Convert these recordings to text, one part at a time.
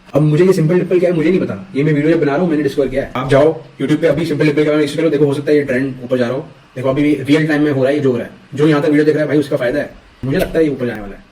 अब मुझे ये सिंपल डिपल क्या है मुझे नहीं पता, ये मैं वीडियो जब बना रहा हूँ मैंने डिस्कवर किया है। आप जाओ यूट्यूब पे अभी सिंपल डिपल का इस करो, देखो हो सकता है ये ट्रेंड ऊपर जा रहा हो। देखो अभी रियल टाइम में हो रहा है, ये जो हो रहा है, जो यहाँ तक वीडियो देख रहा है भाई उसका फायदा है। मुझे लगता है ये ऊपर जाने वाला है।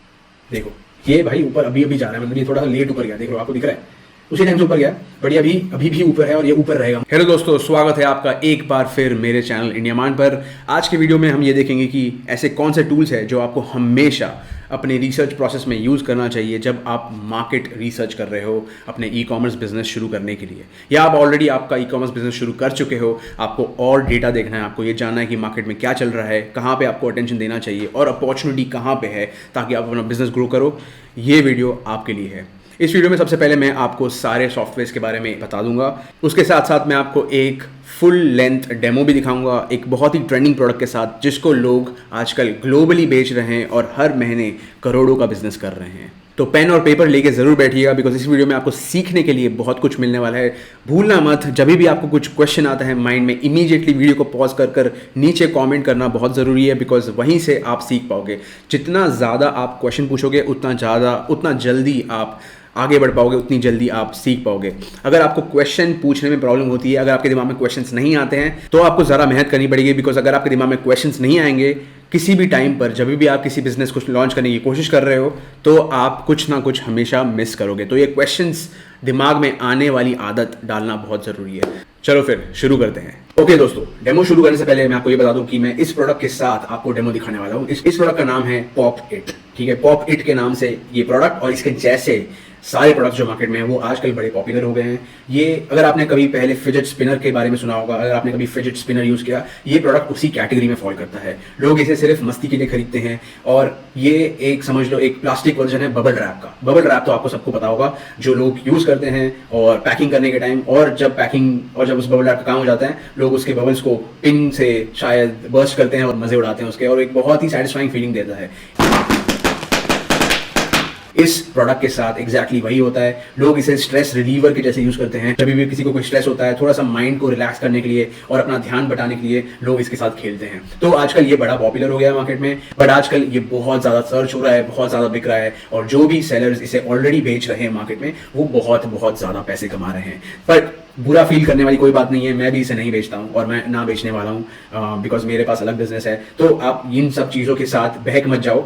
देखो ये भाई ऊपर अभी अभी जा रहा है, मतलब ये थोड़ा सा लेट ऊपर गया, देख लो आपको दिख रहा है उसी टाइम से ऊपर गया, बट ये अभी भी ऊपर है और ये ऊपर रहेगा। हेलो दोस्तों, स्वागत है आपका एक बार फिर मेरे चैनल इंडिया मान पर। आज के वीडियो में हम ये देखेंगे कि ऐसे कौन से टूल्स हैं जो आपको हमेशा अपने रिसर्च प्रोसेस में यूज़ करना चाहिए जब आप मार्केट रिसर्च कर रहे हो अपने ई कॉमर्स बिजनेस शुरू करने के लिए, या आप ऑलरेडी आपका ई कॉमर्स बिजनेस शुरू कर चुके हो, आपको और डेटा देखना है, आपको ये जानना है कि मार्केट में क्या चल रहा है, कहाँ पे आपको अटेंशन देना चाहिए और अपॉर्चुनिटी कहाँ पे है ताकि आप अपना बिजनेस ग्रो करो। ये वीडियो आपके लिए है। इस वीडियो में सबसे पहले मैं आपको सारे सॉफ्टवेयर्स के बारे में बता दूंगा, उसके साथ साथ मैं आपको एक फुल लेंथ डेमो भी दिखाऊंगा एक बहुत ही ट्रेंडिंग प्रोडक्ट के साथ जिसको लोग आजकल ग्लोबली बेच रहे हैं और हर महीने करोड़ों का बिजनेस कर रहे हैं। तो पेन और पेपर लेके ज़रूर बैठिएगा, बिकॉज इस वीडियो में आपको सीखने के लिए बहुत कुछ मिलने वाला है। भूलना मत, जब भी आपको कुछ क्वेश्चन आता है माइंड में, इमीडिएटली वीडियो को पॉज कर नीचे कमेंट करना बहुत ज़रूरी है, बिकॉज वहीं से आप सीख पाओगे। जितना ज़्यादा आप क्वेश्चन पूछोगे उतना जल्दी आप आगे बढ़ पाओगे, उतनी जल्दी आप सीख पाओगे। अगर आपको क्वेश्चन पूछने में प्रॉब्लम होती है, अगर आपके दिमाग में क्वेश्चंस नहीं आते हैं तो आपको ज़रा मेहनत करनी पड़ेगी, बिकॉज अगर आपके दिमाग में क्वेश्चंस नहीं आएंगे किसी भी टाइम पर, जब भी आप किसी बिजनेस को लॉन्च करने की कोशिश कर रहे हो, तो आप कुछ ना कुछ हमेशा मिस करोगे। तो ये क्वेश्चंस दिमाग में आने वाली आदत डालना बहुत ज़रूरी है। चलो फिर शुरू करते हैं। ओके दोस्तों, डेमो शुरू करने से पहले मैं आपको ये बता दूं कि मैं इस प्रोडक्ट के साथ आपको डेमो दिखाने वाला हूं। इस प्रोडक्ट का नाम है पॉप इट। ठीक है, पॉप इट के नाम से ये प्रोडक्ट और इसके जैसे सारे प्रोडक्ट्स जो मार्केट में हैं वो आजकल बड़े पॉपुलर हो गए हैं। ये अगर आपने कभी पहले फिजेट स्पिनर के बारे में सुना होगा, अगर आपने कभी फिजेट स्पिनर यूज किया, ये प्रोडक्ट उसी कैटेगरी में फॉल करता है। लोग इसे सिर्फ मस्ती के लिए खरीदते हैं और ये एक समझ लो एक प्लास्टिक वर्जन है बबल रैप का। बबल रैप तो आपको सबको पता होगा, जो लोग यूज करते हैं और पैकिंग करने के टाइम, और जब उस बबल रैप का काम हो जाता है, लोग उसके बबल्स को पिन से शायद बर्स्ट करते हैं और मजे उड़ाते हैं उसके, और एक बहुत ही सेटिस्फाइंग फीलिंग देता है। इस प्रोडक्ट के साथ एग्जैक्टली वही होता है। लोग इसे स्ट्रेस रिलीवर के जैसे यूज करते हैं। जब भी किसी को कोई स्ट्रेस होता है, थोड़ा सा माइंड को रिलैक्स करने के लिए और अपना ध्यान बटाने के लिए लोग इसके साथ खेलते हैं। तो आजकल ये बड़ा पॉपुलर हो गया है मार्केट में, बट आजकल ये बहुत ज्यादा सर्च हो रहा है, बहुत ज्यादा बिक रहा है, और जो भी सेलर्स इसे ऑलरेडी बेच रहे हैं मार्केट में वो बहुत ज्यादा पैसे कमा रहे हैं। पर बुरा फील करने वाली कोई बात नहीं है, मैं भी इसे नहीं बेचता हूं और मैं ना बेचने वाला हूं, बिकॉज मेरे पास अलग बिजनेस है। तो आप इन सब चीज़ों के साथ बहक मत जाओ,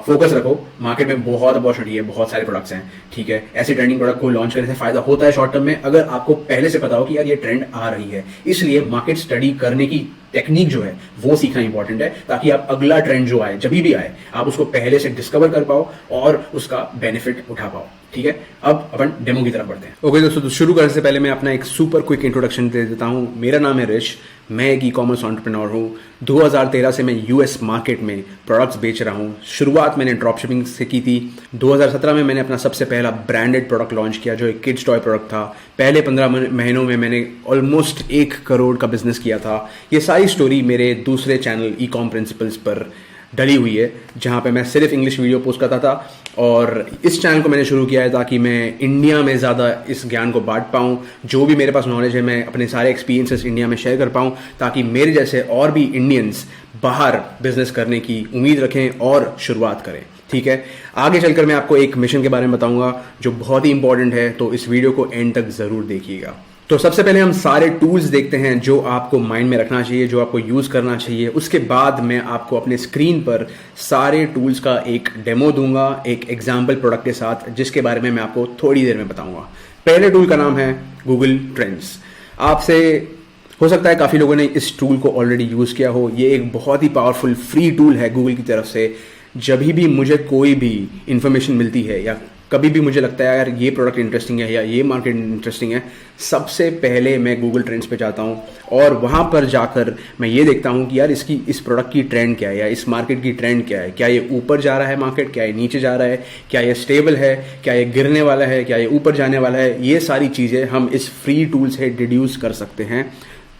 फोकस रखो। मार्केट में बहुत अपॉर्चुनिटी है, बहुत सारे प्रोडक्ट्स हैं। ठीक है, ऐसे ट्रेंडिंग प्रोडक्ट को लॉन्च करने से फायदा होता है शॉर्ट टर्म में, अगर आपको पहले से पता हो कि यार ये ट्रेंड आ रही है। इसलिए मार्केट स्टडी करने की टेक्निक जो है वो सीखना इंपॉर्टेंट है, ताकि आप अगला ट्रेंड जो आए, जब भी आए, आप उसको पहले से डिस्कवर कर पाओ और उसका बेनिफिट उठा पाओ। ठीक है, अब अपन डेमो की तरफ बढ़ते हैं। ओके दोस्तों, तो शुरू करने से पहले मैं अपना एक सुपर क्विक इंट्रोडक्शन दे देता हूं। मेरा नाम है रिश, मैं एक ई कॉमर्स एंटरप्रेन्योर हूं। 2013 से मैं यूएस मार्केट में प्रोडक्ट्स बेच रहा हूं। शुरुआत मैंने ड्रॉप शिपिंग से की थी। 2017 में मैंने अपना सबसे पहला ब्रांडेड प्रोडक्ट लॉन्च किया जो एक किड्स टॉय प्रोडक्ट था। पहले 15 महीनों में मैंने ऑलमोस्ट 1 करोड़ का बिजनेस किया था। ये सारी स्टोरी मेरे दूसरे चैनल ई कॉम प्रिंसिपल्स पर डली हुई है, जहाँ पे मैं सिर्फ इंग्लिश वीडियो पोस्ट करता था, और इस चैनल को मैंने शुरू किया है ताकि मैं इंडिया में ज़्यादा इस ज्ञान को बांट पाऊँ। जो भी मेरे पास नॉलेज है मैं अपने सारे एक्सपीरियंसेस इंडिया में शेयर कर पाऊँ, ताकि मेरे जैसे और भी इंडियंस बाहर बिजनेस करने की उम्मीद रखें और शुरुआत करें। ठीक है, आगे चलकर मैं आपको एक मिशन के बारे में बताऊंगा जो बहुत ही इंपॉर्टेंट है, तो इस वीडियो को एंड तक ज़रूर देखिएगा। तो सबसे पहले हम सारे टूल्स देखते हैं जो आपको माइंड में रखना चाहिए, जो आपको यूज़ करना चाहिए। उसके बाद मैं आपको अपने स्क्रीन पर सारे टूल्स का एक डेमो दूंगा, एक एग्जाम्पल प्रोडक्ट के साथ, जिसके बारे में मैं आपको थोड़ी देर में बताऊंगा। पहले टूल का नाम है गूगल ट्रेंड्स। आपसे हो सकता है काफ़ी लोगों ने इस टूल को ऑलरेडी यूज़ किया हो। ये एक बहुत ही पावरफुल फ्री टूल है गूगल की तरफ से। जब भी मुझे कोई भी इंफॉर्मेशन मिलती है या कभी भी मुझे लगता है यार ये प्रोडक्ट इंटरेस्टिंग है या ये मार्केट इंटरेस्टिंग है, सबसे पहले मैं गूगल ट्रेंड्स पे जाता हूँ और वहाँ पर जाकर मैं ये देखता हूँ कि यार इस प्रोडक्ट की ट्रेंड क्या है या इस मार्केट की ट्रेंड क्या है। क्या ये ऊपर जा रहा है मार्केट, क्या ये नीचे जा रहा है, क्या ये स्टेबल है, क्या ये गिरने वाला है, क्या ये ऊपर जाने वाला है। ये सारी चीज़ें हम इस फ्री टूल से डिड्यूस कर सकते हैं।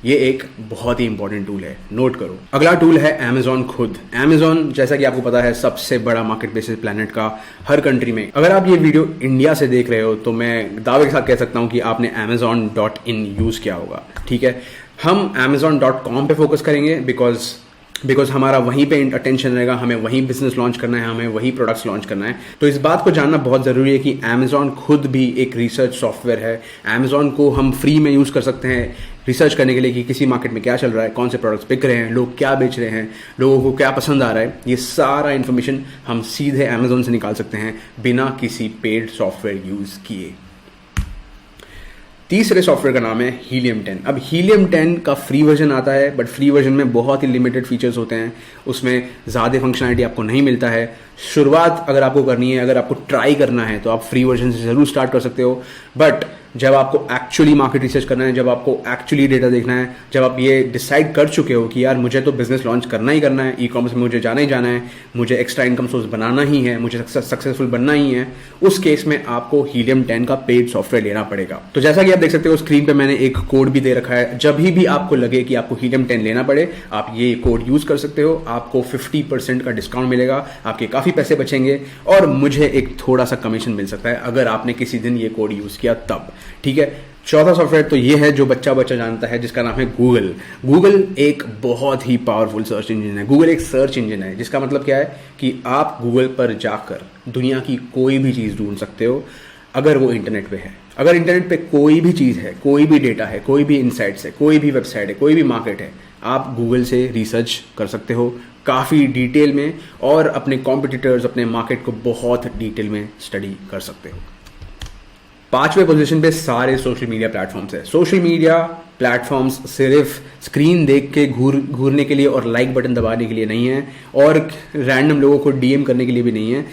ये एक बहुत ही इंपॉर्टेंट टूल है, नोट करो। अगला टूल है Amazon खुद। Amazon जैसा कि आपको पता है सबसे बड़ा मार्केट प्लेस है प्लैनेट का, हर कंट्री में। अगर आप ये वीडियो इंडिया से देख रहे हो तो मैं दावे के साथ कह सकता हूँ कि आपने Amazon.in यूज़ किया होगा। ठीक है, हम Amazon.com पे फोकस करेंगे, बिकॉज बिकॉज हमारा वहीं पे अटेंशन रहेगा, हमें वहीं बिजनेस लॉन्च करना है, हमें वहीं प्रोडक्ट्स लॉन्च करना है। तो इस बात को जानना बहुत ज़रूरी है कि अमेजॉन खुद भी एक रिसर्च सॉफ्टवेयर है। अमेजॉन को हम फ्री में यूज़ कर सकते हैं रिसर्च करने के लिए कि किसी मार्केट में क्या चल रहा है, कौन से प्रोडक्ट्स बिक रहे हैं, लोग क्या बेच रहे हैं, लोगों को क्या पसंद आ रहा है। ये सारा इन्फॉर्मेशन हम सीधे अमेजॉन से निकाल सकते हैं बिना किसी पेड सॉफ्टवेयर यूज़ किए। तीसरे सॉफ्टवेयर का नाम है हीलियम 10। अब हीलियम 10 का फ्री वर्जन आता है, बट फ्री वर्जन में बहुत ही लिमिटेड फीचर्स होते हैं, उसमें ज़्यादा फंक्शनैलिटी आपको नहीं मिलता है। शुरुआत अगर आपको करनी है, अगर आपको ट्राई करना है तो आप फ्री वर्जन से ज़रूर स्टार्ट कर सकते हो। बट जब आपको एक्चुअली मार्केट रिसर्च करना है, जब आपको एक्चुअली डेटा देखना है, जब आप ये डिसाइड कर चुके हो कि यार मुझे तो बिजनेस लॉन्च करना ही करना है, ई कॉमर्स में मुझे जाना ही जाना है, मुझे एक्स्ट्रा इनकम सोर्स बनाना ही है, मुझे सक्सेसफुल बनना ही है, उस केस में आपको हीलियम 10 का पेड सॉफ्टवेयर लेना पड़ेगा। तो जैसा कि आप देख सकते हो स्क्रीन पे मैंने एक कोड भी दे रखा है। जब भी आपको लगे कि आपको हीलियम 10 लेना पड़े, आप ये कोड यूज कर सकते हो। आपको 50% का डिस्काउंट मिलेगा, आपके काफी पैसे बचेंगे और मुझे एक थोड़ा सा कमीशन मिल सकता है अगर आपने किसी दिन ये कोड यूज किया तब। ठीक है। चौथा सॉफ्टवेयर तो ये है जो बच्चा जानता है, जिसका नाम है गूगल। गूगल एक बहुत ही पावरफुल सर्च इंजन है। गूगल एक सर्च इंजन है, जिसका मतलब क्या है कि आप गूगल पर जाकर दुनिया की कोई भी चीज़ ढूंढ सकते हो अगर वो इंटरनेट पे है। अगर इंटरनेट पे कोई भी चीज़ है, कोई भी डेटा है, कोई भी इनसाइट्स है, कोई भी वेबसाइट है, कोई भी मार्केट है, आप गूगल से रिसर्च कर सकते हो काफ़ी डिटेल में और अपने कॉम्पिटिटर्स, अपने मार्केट को बहुत डिटेल में स्टडी कर सकते हो। पांचवें पोजीशन पे सारे सोशल मीडिया प्लेटफॉर्म्स है। सोशल मीडिया प्लेटफॉर्म्स सिर्फ स्क्रीन देख के घूरने के लिए और लाइक बटन दबाने के लिए नहीं है और रैंडम लोगों को डीएम करने के लिए भी नहीं है।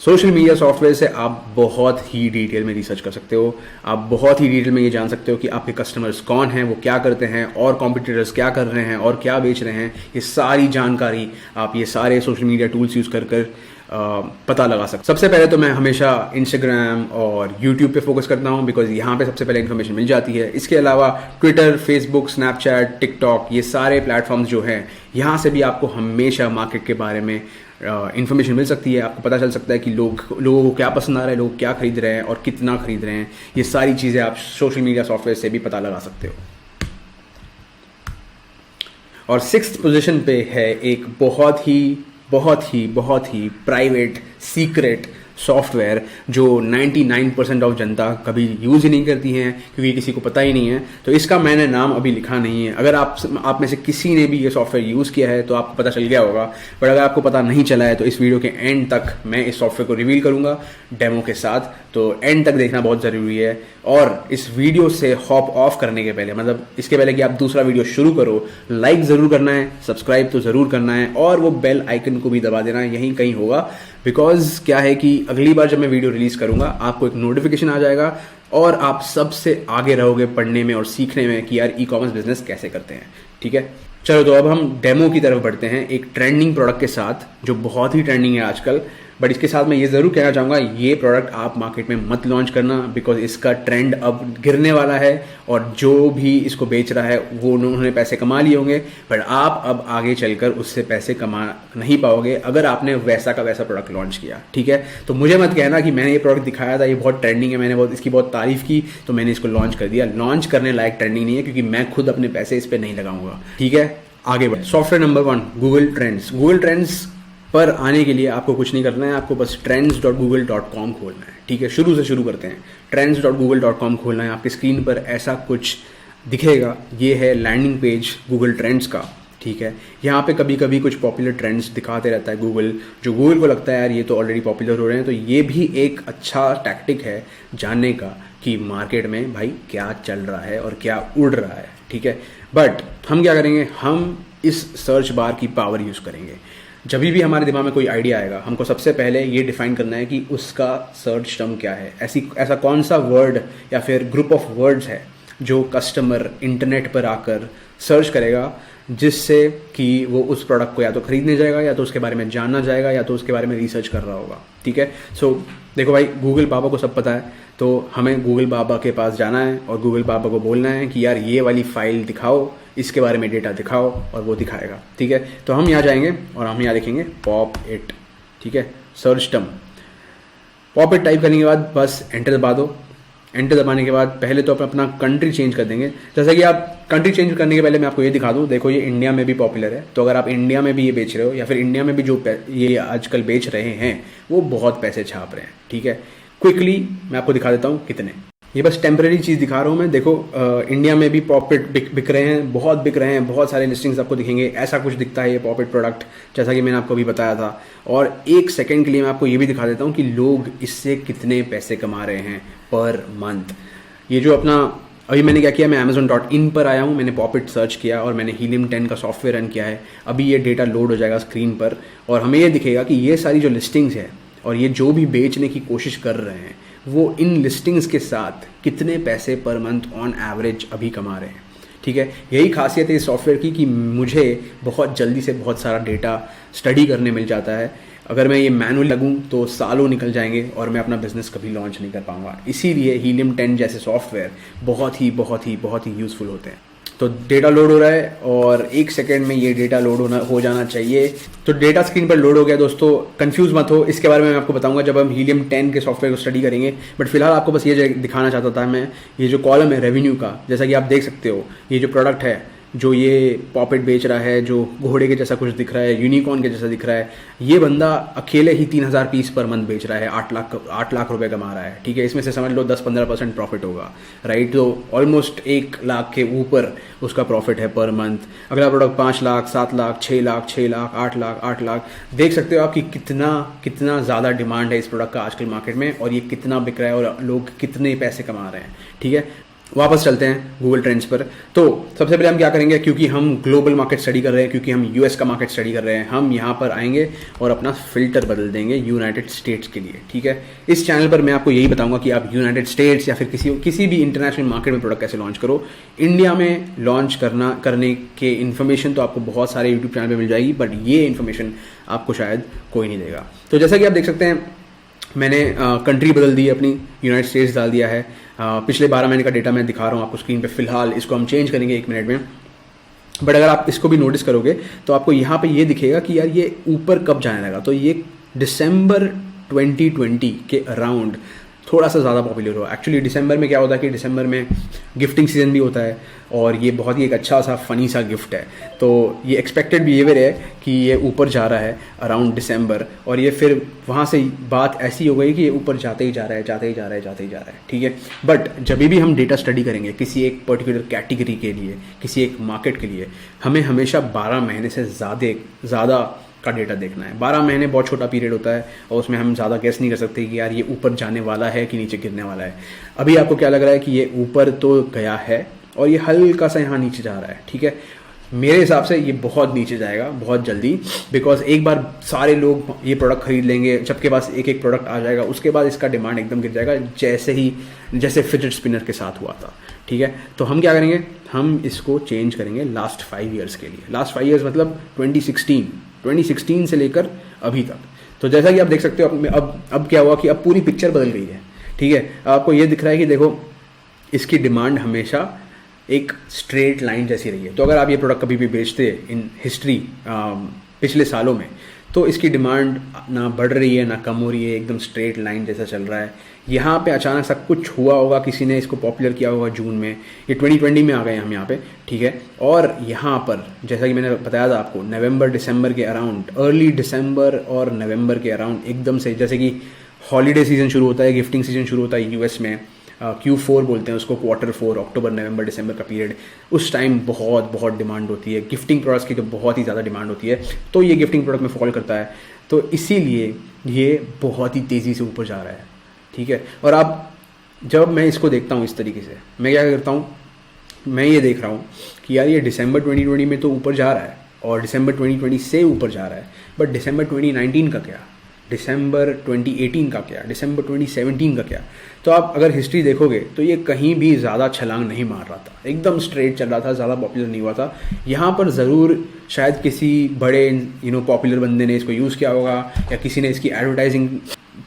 सोशल मीडिया सॉफ्टवेयर से आप बहुत ही डिटेल में रिसर्च कर सकते हो। आप बहुत ही डिटेल में ये जान सकते हो कि आपके कस्टमर्स कौन हैं, वो क्या करते हैं और कॉम्पिटिटर्स क्या कर रहे हैं और क्या बेच रहे हैं। ये सारी जानकारी आप ये सारे सोशल मीडिया टूल्स यूज़ कर पता लगा सकते। सबसे पहले तो मैं हमेशा इंस्टाग्राम और यूट्यूब पे फोकस करता हूँ, बिकॉज यहाँ पे सबसे पहले इन्फॉर्मेशन मिल जाती है। इसके अलावा ट्विटर, फेसबुक, स्नैपचैट, टिकटॉक, ये सारे प्लेटफॉर्म्स जो हैं, यहाँ से भी आपको हमेशा मार्केट के बारे में इन्फॉर्मेशन मिल सकती है। आपको पता चल सकता है कि लोगों को क्या पसंद आ रहा है, लोग क्या खरीद रहे हैं और कितना खरीद रहे हैं। ये सारी चीज़ें आप सोशल मीडिया सॉफ्टवेयर से भी पता लगा सकते हो। और 6th पोजीशन पे है एक बहुत ही प्राइवेट सीक्रेट सॉफ्टवेयर जो 99% ऑफ जनता कभी यूज़ ही नहीं करती है, क्योंकि किसी को पता ही नहीं है। तो इसका मैंने नाम अभी लिखा नहीं है। अगर आप में से किसी ने भी ये सॉफ्टवेयर यूज़ किया है तो आपको पता चल गया होगा, पर अगर आपको पता नहीं चला है तो इस वीडियो के एंड तक मैं इस सॉफ्टवेयर को रिवील करूंगा डेमो के साथ। तो एंड तक देखना बहुत ज़रूरी है। और इस वीडियो से हॉप ऑफ करने के पहले, मतलब इसके पहले कि आप दूसरा वीडियो शुरू करो, लाइक ज़रूर करना है, सब्सक्राइब तो ज़रूर करना है और वो बेल आइकन को भी दबा देना है, यहीं कहीं होगा। बिकॉज क्या है कि अगली बार जब मैं वीडियो रिलीज करूंगा आपको एक नोटिफिकेशन आ जाएगा और आप सबसे आगे रहोगे पढ़ने में और सीखने में कि यार ई कॉमर्स बिजनेस कैसे करते हैं। ठीक है, चलो तो अब हम डेमो की तरफ बढ़ते हैं एक ट्रेंडिंग प्रोडक्ट के साथ जो बहुत ही ट्रेंडिंग है आजकल। बट इसके साथ मैं ये ज़रूर कहना चाहूँगा, ये प्रोडक्ट आप मार्केट में मत लॉन्च करना, बिकॉज इसका ट्रेंड अब गिरने वाला है और जो भी इसको बेच रहा है वो उन्होंने पैसे कमा लिए होंगे, बट आप अब आगे चलकर उससे पैसे कमा नहीं पाओगे अगर आपने वैसा का वैसा प्रोडक्ट लॉन्च किया। ठीक है, तो मुझे मत कहना कि मैंने ये प्रोडक्ट दिखाया था, ये बहुत ट्रेंडिंग है, मैंने इसकी बहुत तारीफ की तो मैंने इसको लॉन्च कर दिया। लॉन्च करने लायक ट्रेंडिंग नहीं है, क्योंकि मैं खुद अपने पैसे इस पर नहीं लगाऊंगा। ठीक है, आगे बढ़े। Software number 1 Google trends. Google trends पर आने के लिए आपको कुछ नहीं करना है, आपको बस trends.google.com खोलना है। ठीक है, शुरू से शुरू करते हैं। trends.google.com खोलना है, आपकी स्क्रीन पर ऐसा कुछ दिखेगा। ये है लैंडिंग पेज गूगल ट्रेंड्स का। ठीक है, यहाँ पे कभी कभी कुछ पॉपुलर ट्रेंड्स दिखाते रहता है गूगल, जो गूगल को लगता है यार ये तो ऑलरेडी पॉपुलर हो रहे हैं। तो ये भी एक अच्छा टैक्टिक है जानने का कि मार्केट में भाई क्या चल रहा है और क्या उड़ रहा है। ठीक है, बट हम क्या करेंगे, हम इस सर्च बार की पावर यूज़ करेंगे। जब भी हमारे दिमाग में कोई आइडिया आएगा, हमको सबसे पहले ये डिफाइन करना है कि उसका सर्च टर्म क्या है। ऐसा कौन सा वर्ड या फिर ग्रुप ऑफ वर्ड्स है जो कस्टमर इंटरनेट पर आकर सर्च करेगा, जिससे कि वो उस प्रोडक्ट को या तो खरीदने जाएगा या तो उसके बारे में जानना जाएगा या तो उसके बारे में रिसर्च कर रहा होगा। ठीक है, सो देखो भाई, गूगल बाबा को सब पता है, तो हमें गूगल बाबा के पास जाना है और गूगल बाबा को बोलना है कि यार ये वाली फाइल दिखाओ, इसके बारे में डेटा दिखाओ, और वो दिखाएगा। ठीक है, तो हम यहाँ जाएंगे और हम यहाँ लिखेंगे पॉप इट। ठीक है, search term pop it type करने के बाद बस एंटर दबा दो। एंटर दबाने के बाद पहले तो अपना कंट्री चेंज कर देंगे। जैसा कि आप कंट्री चेंज करने के पहले मैं आपको ये दिखा दूँ, देखो ये इंडिया में भी पॉपुलर है, तो अगर आप इंडिया में भी ये बेच रहे हो या फिर इंडिया में भी जो ये आजकल बेच रहे हैं वो बहुत पैसे छाप रहे हैं, ठीक है। क्विकली मैं आपको दिखा देता हूँ कितने, ये बस टेम्परेरी चीज़ दिखा रहा हूँ मैं। देखो इंडिया में भी पॉपिट बिक रहे हैं, बहुत बिक रहे हैं, बहुत सारे लिस्टिंग्स आपको दिखेंगे। ऐसा कुछ दिखता है ये पॉपिट प्रोडक्ट, जैसा कि मैंने आपको अभी बताया था। और एक सेकंड के लिए मैं आपको ये भी दिखा देता हूँ कि लोग इससे कितने पैसे कमा रहे हैं पर मंथ। ये जो अपना अभी मैंने क्या किया, मैं amazon.in पर आया हूँ, मैंने पॉपिट सर्च किया और मैंने हीलियम 10 का सॉफ्टवेयर रन किया है। अभी ये डेटा लोड हो जाएगा स्क्रीन पर और हमें ये दिखेगा कि ये सारी जो लिस्टिंग्स है और ये जो भी बेचने की कोशिश कर रहे हैं वो इन लिस्टिंग्स के साथ कितने पैसे पर मंथ ऑन एवरेज अभी कमा रहे हैं, ठीक है। यही खासियत है इस सॉफ्टवेयर की कि मुझे बहुत जल्दी से बहुत सारा डेटा स्टडी करने मिल जाता है। अगर मैं ये मैनुअल लगूँ तो सालों निकल जाएंगे और मैं अपना बिजनेस कभी लॉन्च नहीं कर पाऊंगा। इसीलिए हीलियम 10 जैसे सॉफ्टवेयर बहुत ही यूज़फुल होते हैं। तो डेटा लोड हो रहा है और एक सेकंड में ये डेटा लोड हो जाना चाहिए। तो डेटा स्क्रीन पर लोड हो गया दोस्तों, कंफ्यूज मत हो, इसके बारे में मैं आपको बताऊंगा जब हम हीलियम 10 के सॉफ्टवेयर को स्टडी करेंगे। बट फिलहाल आपको बस ये दिखाना चाहता था मैं, ये जो कॉलम है रेवेन्यू का, जैसा कि आप देख सकते हो, ये जो प्रोडक्ट है जो ये पॉपिट बेच रहा है, जो घोड़े के जैसा कुछ दिख रहा है, यूनिकॉर्न के जैसा दिख रहा है, ये बंदा अकेले ही 3000 पीस पर मंथ बेच रहा है, 8 लाख रुपए कमा रहा है, ठीक है। इसमें से समझ लो 10-15% प्रॉफिट होगा, राइट। तो ऑलमोस्ट 1 लाख के ऊपर उसका प्रॉफिट है पर मंथ। अगला प्रोडक्ट 5 लाख, 7 लाख, 6 लाख, 6 लाख, 8 लाख। देख सकते हो आप कि कितना ज़्यादा डिमांड है इस प्रोडक्ट का आजकल मार्केट में और ये कितना बिक रहा है और लोग कितने पैसे कमा रहे हैं, ठीक है। वापस चलते हैं गूगल ट्रेंड्स पर। तो सबसे पहले हम क्या करेंगे, क्योंकि हम ग्लोबल मार्केट स्टडी कर रहे हैं, क्योंकि हम यूएस का मार्केट स्टडी कर रहे हैं, हम यहाँ पर आएंगे और अपना फिल्टर बदल देंगे यूनाइटेड स्टेट्स के लिए, ठीक है। इस चैनल पर मैं आपको यही बताऊंगा कि आप यूनाइटेड स्टेट्स या फिर किसी भी इंटरनेशनल मार्केट में प्रोडक्ट कैसे लॉन्च करो। इंडिया में लॉन्च करने के इन्फॉर्मेशन तो आपको बहुत सारे यूट्यूब चैनल पर मिल जाएगी, बट ये इन्फॉर्मेशन आपको शायद कोई नहीं देगा। तो जैसा कि आप देख सकते हैं मैंने कंट्री बदल दी है अपनी, यूनाइटेड स्टेट्स डाल दिया है। पिछले 12 महीने का डेटा मैं दिखा रहा हूँ आपको स्क्रीन पे फिलहाल, इसको हम चेंज करेंगे 1 मिनट में। बट अगर आप इसको भी नोटिस करोगे तो आपको यहाँ पे ये दिखेगा कि यार ये ऊपर कब जाने लगा। तो ये दिसंबर 2020 के अराउंड थोड़ा सा ज़्यादा पॉपुलर हुआ। एक्चुअली दिसंबर में क्या होता है कि दिसंबर में गिफ्टिंग सीजन भी होता है और ये बहुत ही एक अच्छा सा फनी सा गिफ्ट है। तो ये एक्सपेक्टेड बिहेवियर है कि ये ऊपर जा रहा है अराउंड दिसंबर, और ये फिर वहाँ से बात ऐसी हो गई कि ये ऊपर जाते ही जा रहा है, ठीक है। बट जब भी हम डेटा स्टडी करेंगे किसी एक पर्टिकुलर कैटेगरी के लिए, किसी एक मार्केट के लिए, हमें हमेशा 12 महीने से ज़्यादा का डेटा देखना है। 12 महीने बहुत छोटा पीरियड होता है और उसमें हम ज़्यादा गेस नहीं कर सकते कि यार ये ऊपर जाने वाला है कि नीचे गिरने वाला है। अभी आपको क्या लग रहा है कि ये ऊपर तो गया है और ये हल्का सा यहाँ नीचे जा रहा है, ठीक है। मेरे हिसाब से ये बहुत नीचे जाएगा बहुत जल्दी, बिकॉज एक बार सारे लोग ये प्रोडक्ट खरीद लेंगे, सबके पास एक प्रोडक्ट आ जाएगा, उसके बाद इसका डिमांड एकदम गिर जाएगा, जैसे फिजेट स्पिनर के साथ हुआ था, ठीक है। तो हम क्या करेंगे, हम इसको चेंज करेंगे लास्ट 5 ईयर्स के लिए। लास्ट 5 ईयर्स मतलब 2016 से लेकर अभी तक। तो जैसा कि आप देख सकते हो अब क्या हुआ कि अब पूरी पिक्चर बदल गई है, ठीक है। आपको ये दिख रहा है कि देखो इसकी डिमांड हमेशा एक स्ट्रेट लाइन जैसी रही है। तो अगर आप ये प्रोडक्ट कभी भी बेचते इन हिस्ट्री पिछले सालों में, तो इसकी डिमांड ना बढ़ रही है ना कम हो रही है, एकदम स्ट्रेट लाइन जैसा चल रहा है। यहाँ पे अचानक सा कुछ हुआ होगा, किसी ने इसको पॉपुलर किया होगा जून में, ये 2020 में आ गए हम यहाँ पे, ठीक है। और यहाँ पर जैसा कि मैंने बताया था आपको, नवंबर दिसंबर के अराउंड, अर्ली दिसंबर और नवंबर के अराउंड एकदम से, जैसे कि हॉलीडे सीजन शुरू होता है, गिफ्टिंग सीजन शुरू होता है यूएस में, Q4 बोलते हैं उसको, Q4, अक्टूबर नवंबर दिसंबर का पीरियड, उस टाइम बहुत डिमांड होती है गिफ्टिंग प्रोडक्ट्स की, तो बहुत ही ज़्यादा डिमांड होती है। तो ये गिफ्टिंग प्रोडक्ट में फॉल करता है, तो इसीलिए ये बहुत ही तेज़ी से ऊपर जा रहा है, ठीक है। और अब जब मैं इसको देखता हूँ इस तरीके से, मैं क्या करता हूँ, मैं ये देख रहा हूँ कि यार ये दिसंबर 2020 में तो ऊपर जा रहा है और दिसंबर 2020 से ऊपर जा रहा है, बट दिसंबर 2019 का क्या, दिसंबर 2018 का क्या, दिसंबर 2017 का क्या। तो आप अगर हिस्ट्री देखोगे तो ये कहीं भी ज़्यादा छलांग नहीं मार रहा था, एकदम स्ट्रेट चल रहा था, ज़्यादा पॉपुलर नहीं हुआ था। यहाँ पर ज़रूर शायद किसी बड़े पॉपुलर बंदे ने इसको यूज़ किया होगा, या किसी ने इसकी एडवर्टाइजिंग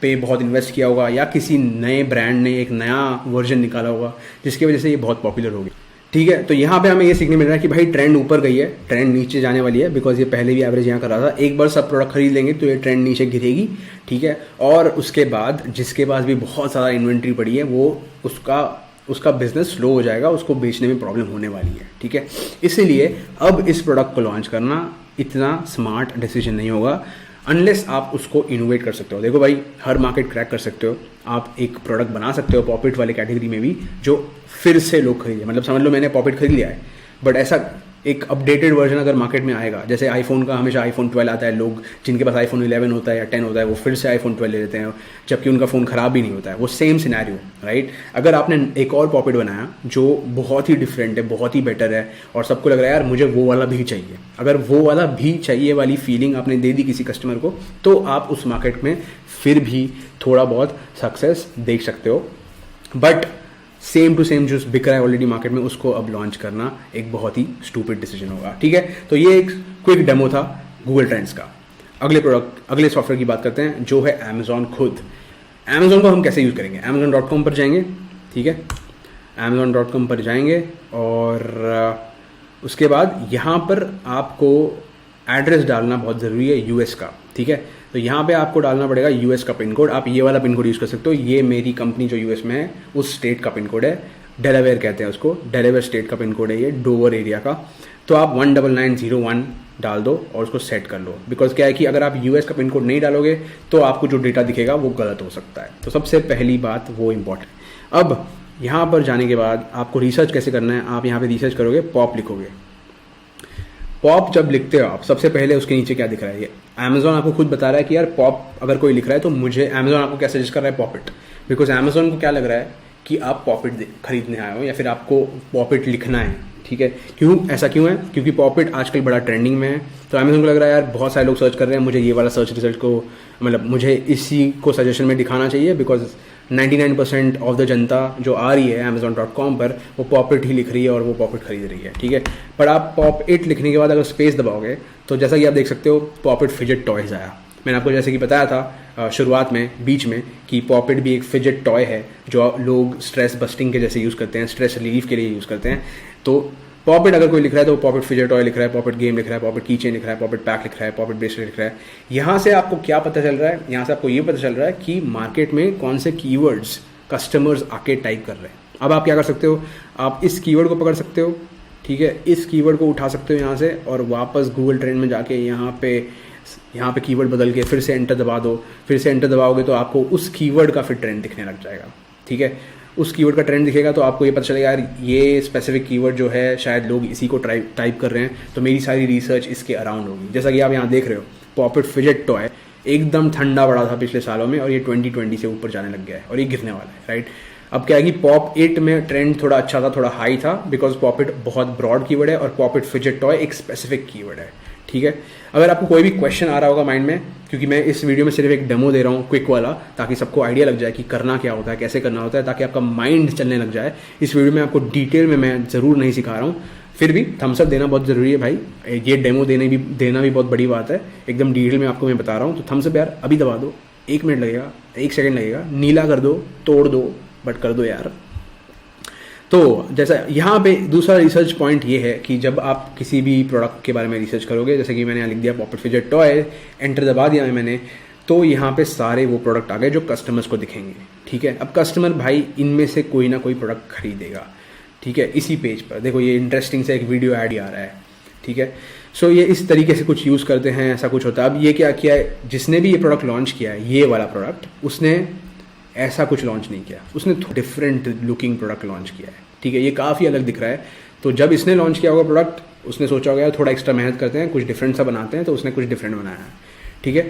पे बहुत इन्वेस्ट किया होगा, या किसी नए ब्रांड ने एक नया वर्जन निकाला होगा जिसकी वजह से ये बहुत पॉपुलर हो गया, ठीक है, तो यहाँ पे हमें ये सीखने मिल रहा है कि भाई ट्रेंड ऊपर गई है, ट्रेंड नीचे जाने वाली है, बिकॉज ये पहले भी एवरेज यहाँ कर रहा था। एक बार सब प्रोडक्ट खरीद लेंगे तो ये ट्रेंड नीचे गिरेगी, ठीक है। और उसके बाद जिसके पास भी बहुत ज़्यादा इन्वेंट्री पड़ी है वो उसका बिजनेस स्लो हो जाएगा, उसको बेचने में प्रॉब्लम होने वाली है, ठीक है। इसीलिए अब इस प्रोडक्ट को लॉन्च करना इतना स्मार्ट डिसीजन नहीं होगा अनलेस आप उसको इनोवेट कर सकते हो। देखो भाई, हर मार्केट क्रैक कर सकते हो, आप एक प्रोडक्ट बना सकते हो पॉकेट वाले कैटेगरी में भी जो फिर से लोग खरीदे। मतलब समझ लो मैंने पॉकेट खरीद लिया है, बट ऐसा एक अपडेटेड वर्जन अगर मार्केट में आएगा, जैसे आईफोन का हमेशा आईफोन 12 आता है, लोग जिनके पास आईफोन 11 होता है या 10 होता है वो फिर से आईफोन 12 ले लेते हैं, जबकि उनका फ़ोन ख़राब भी नहीं होता है। वो सेम सिनेरियो, राइट। अगर आपने एक और पॉकेट बनाया जो बहुत ही डिफरेंट है, बहुत ही बेटर है, और सबको लग रहा है यार मुझे वो वाला भी चाहिए, अगर वो वाला भी चाहिए वाली फीलिंग आपने दे दी किसी कस्टमर को, तो आप उस मार्केट में फिर भी थोड़ा बहुत सक्सेस देख सकते हो। बट सेम टू सेम जो बिक रहा है ऑलरेडी मार्केट में, उसको अब लॉन्च करना एक बहुत ही स्टूपिड डिसीजन होगा, ठीक है। तो ये एक क्विक डेमो था गूगल ट्रेंड्स का। अगले सॉफ्टवेयर की बात करते हैं जो है अमेजॉन खुद। अमेजॉन को हम कैसे यूज़ करेंगे? amazon.com पर जाएंगे, ठीक है। amazon.com पर जाएंगे और उसके बाद यहाँ पर आपको एड्रेस डालना बहुत ज़रूरी है यूएस का, ठीक है। तो यहाँ पे आपको डालना पड़ेगा यूएस का पिन कोड। आप ये वाला पिन कोड यूज़ कर सकते हो। ये मेरी कंपनी जो यूएस में है उस स्टेट का पिन कोड है, डेलावेयर कहते हैं उसको, डेलावेयर स्टेट का पिन कोड है ये, डोवर एरिया का। तो आप 19901 डाल दो और उसको सेट कर लो। बिकॉज क्या है कि अगर आप यूएस का पिन कोड नहीं डालोगे तो आपको जो डेटा दिखेगा वो गलत हो सकता है। तो सबसे पहली बात वो इम्पॉर्टेंट। अब यहाँ पर जाने के बाद आपको रिसर्च कैसे करना है? आप यहाँ पे रिसर्च करोगे, पॉप लिखोगे। पॉप जब लिखते हो आप, सबसे पहले उसके नीचे क्या दिख रहा है? ये अमेजॉन आपको खुद बता रहा है कि यार पॉप अगर कोई लिख रहा है तो मुझे अमेजॉन आपको क्या सजेस्ट कर रहा है? पॉपिट। बिकॉज अमेजॉन को क्या लग रहा है कि आप पॉपिट खरीदने आए हो या फिर आपको पॉपिट लिखना है, ठीक है। क्यों ऐसा क्यों है? क्योंकि पॉपिट आजकल बड़ा ट्रेंडिंग में है। तो अमेजॉन को लग रहा है यार बहुत सारे लोग सर्च कर रहे हैं, मुझे ये वाला सर्च रिजल्ट को, मतलब मुझे इसी को सजेशन में दिखाना चाहिए। बिकॉज 99% ऑफ द जनता जो आ रही है amazon.com पर वो पॉपिट ही लिख रही है और वो पॉपिट खरीद रही है, ठीक है। पर आप पॉप-इट लिखने के बाद अगर स्पेस दबाओगे तो जैसा कि आप देख सकते हो पॉपिट फिजेट टॉयज आया। मैंने आपको जैसे कि बताया था शुरुआत में, बीच में, कि पॉपिट भी एक फिजेट टॉय है जो लोग स्ट्रेस बस्टिंग के जैसे यूज़ करते हैं, स्ट्रेस रिलीफ के लिए यूज़ करते हैं। तो पॉपिट अगर कोई लिख रहा है तो पॉपिट फिजेट टॉय लिख रहा है, पॉपिट गेम लिख रहा है, पॉपिट की चेन लिख रहा है, पॉपिट पैक लिख रहा है, पॉपिट ब्रेसलेट लिख रहा है। यहाँ से आपको क्या पता चल रहा है? यहाँ से आपको ये पता चल रहा है कि मार्केट में कौन से कीवर्ड्स कस्टमर्स आके टाइप कर रहे हैं। अब आप क्या कर सकते हो? आप इस कीवर्ड को पकड़ सकते हो, ठीक है। इस कीवर्ड को उठा सकते हो यहाँ से और वापस गूगल ट्रेंड में जाके यहाँ पे कीवर्ड बदल के फिर से एंटर दबा दो। फिर से एंटर दबाओगे तो आपको उस कीवर्ड का फिर ट्रेंड दिखने लग जाएगा, ठीक है। उस कीवर्ड का ट्रेंड दिखेगा तो आपको ये पता चलेगा यार ये स्पेसिफिक कीवर्ड जो है शायद लोग इसी को टाइप कर रहे हैं, तो मेरी सारी रिसर्च इसके अराउंड होगी। जैसा कि आप यहाँ देख रहे हो, पॉपिट फिजेट टॉय एकदम ठंडा पड़ा था पिछले सालों में और ये 2020 से ऊपर जाने लग गया है और ये गिरने वाला है, राइट। अब क्या है कि पॉप-इट में ट्रेंड थोड़ा अच्छा था, थोड़ा हाई था, बिकॉज पॉपिट बहुत ब्रॉड कीवर्ड है और पॉपिट फिजेट टॉय एक स्पेसिफिक कीवर्ड है, ठीक है। अगर आपको कोई भी क्वेश्चन आ रहा होगा माइंड में, क्योंकि मैं इस वीडियो में सिर्फ एक डेमो दे रहा हूँ क्विक वाला, ताकि सबको आइडिया लग जाए कि करना क्या होता है, कैसे करना होता है, ताकि आपका माइंड चलने लग जाए। इस वीडियो में आपको डिटेल में मैं ज़रूर नहीं सिखा रहा हूँ, फिर भी थम्स अप देना बहुत ज़रूरी है भाई। ये डेमो देना भी बहुत बड़ी बात है, एकदम डिटेल में आपको मैं बता रहा हूँ। तो थम्स अप यार अभी दबा दो, 1 मिनट लगेगा, 1 सेकंड लगेगा, नीला कर दो, तोड़ दो, बट कर दो यार। तो जैसा यहाँ पे दूसरा रिसर्च पॉइंट ये है कि जब आप किसी भी प्रोडक्ट के बारे में रिसर्च करोगे, जैसे कि मैंने यहाँ लिख दिया पॉपिट फिजेट टॉय, एंटर दबा दिया मैंने, तो यहाँ पे सारे वो प्रोडक्ट आ गए जो कस्टमर्स को दिखेंगे, ठीक है। अब कस्टमर भाई इनमें से कोई ना कोई प्रोडक्ट खरीदेगा, ठीक है। इसी पेज पर देखो ये इंटरेस्टिंग से एक वीडियो ऐड ही आ रहा है, ठीक है। सो ये इस तरीके से कुछ यूज़ करते हैं, ऐसा कुछ होता है। अब ये क्या किया है, जिसने भी ये प्रोडक्ट लॉन्च किया है, ये वाला प्रोडक्ट, उसने ऐसा कुछ लॉन्च नहीं किया, उसने डिफरेंट लुकिंग प्रोडक्ट लॉन्च किया है, ठीक है। ये काफ़ी अलग दिख रहा है। तो जब इसने लॉन्च किया होगा प्रोडक्ट, उसने सोचा होगा थोड़ा एक्स्ट्रा मेहनत करते हैं, कुछ डिफरेंट सा बनाते हैं, तो उसने कुछ डिफरेंट बनाया है, ठीक है।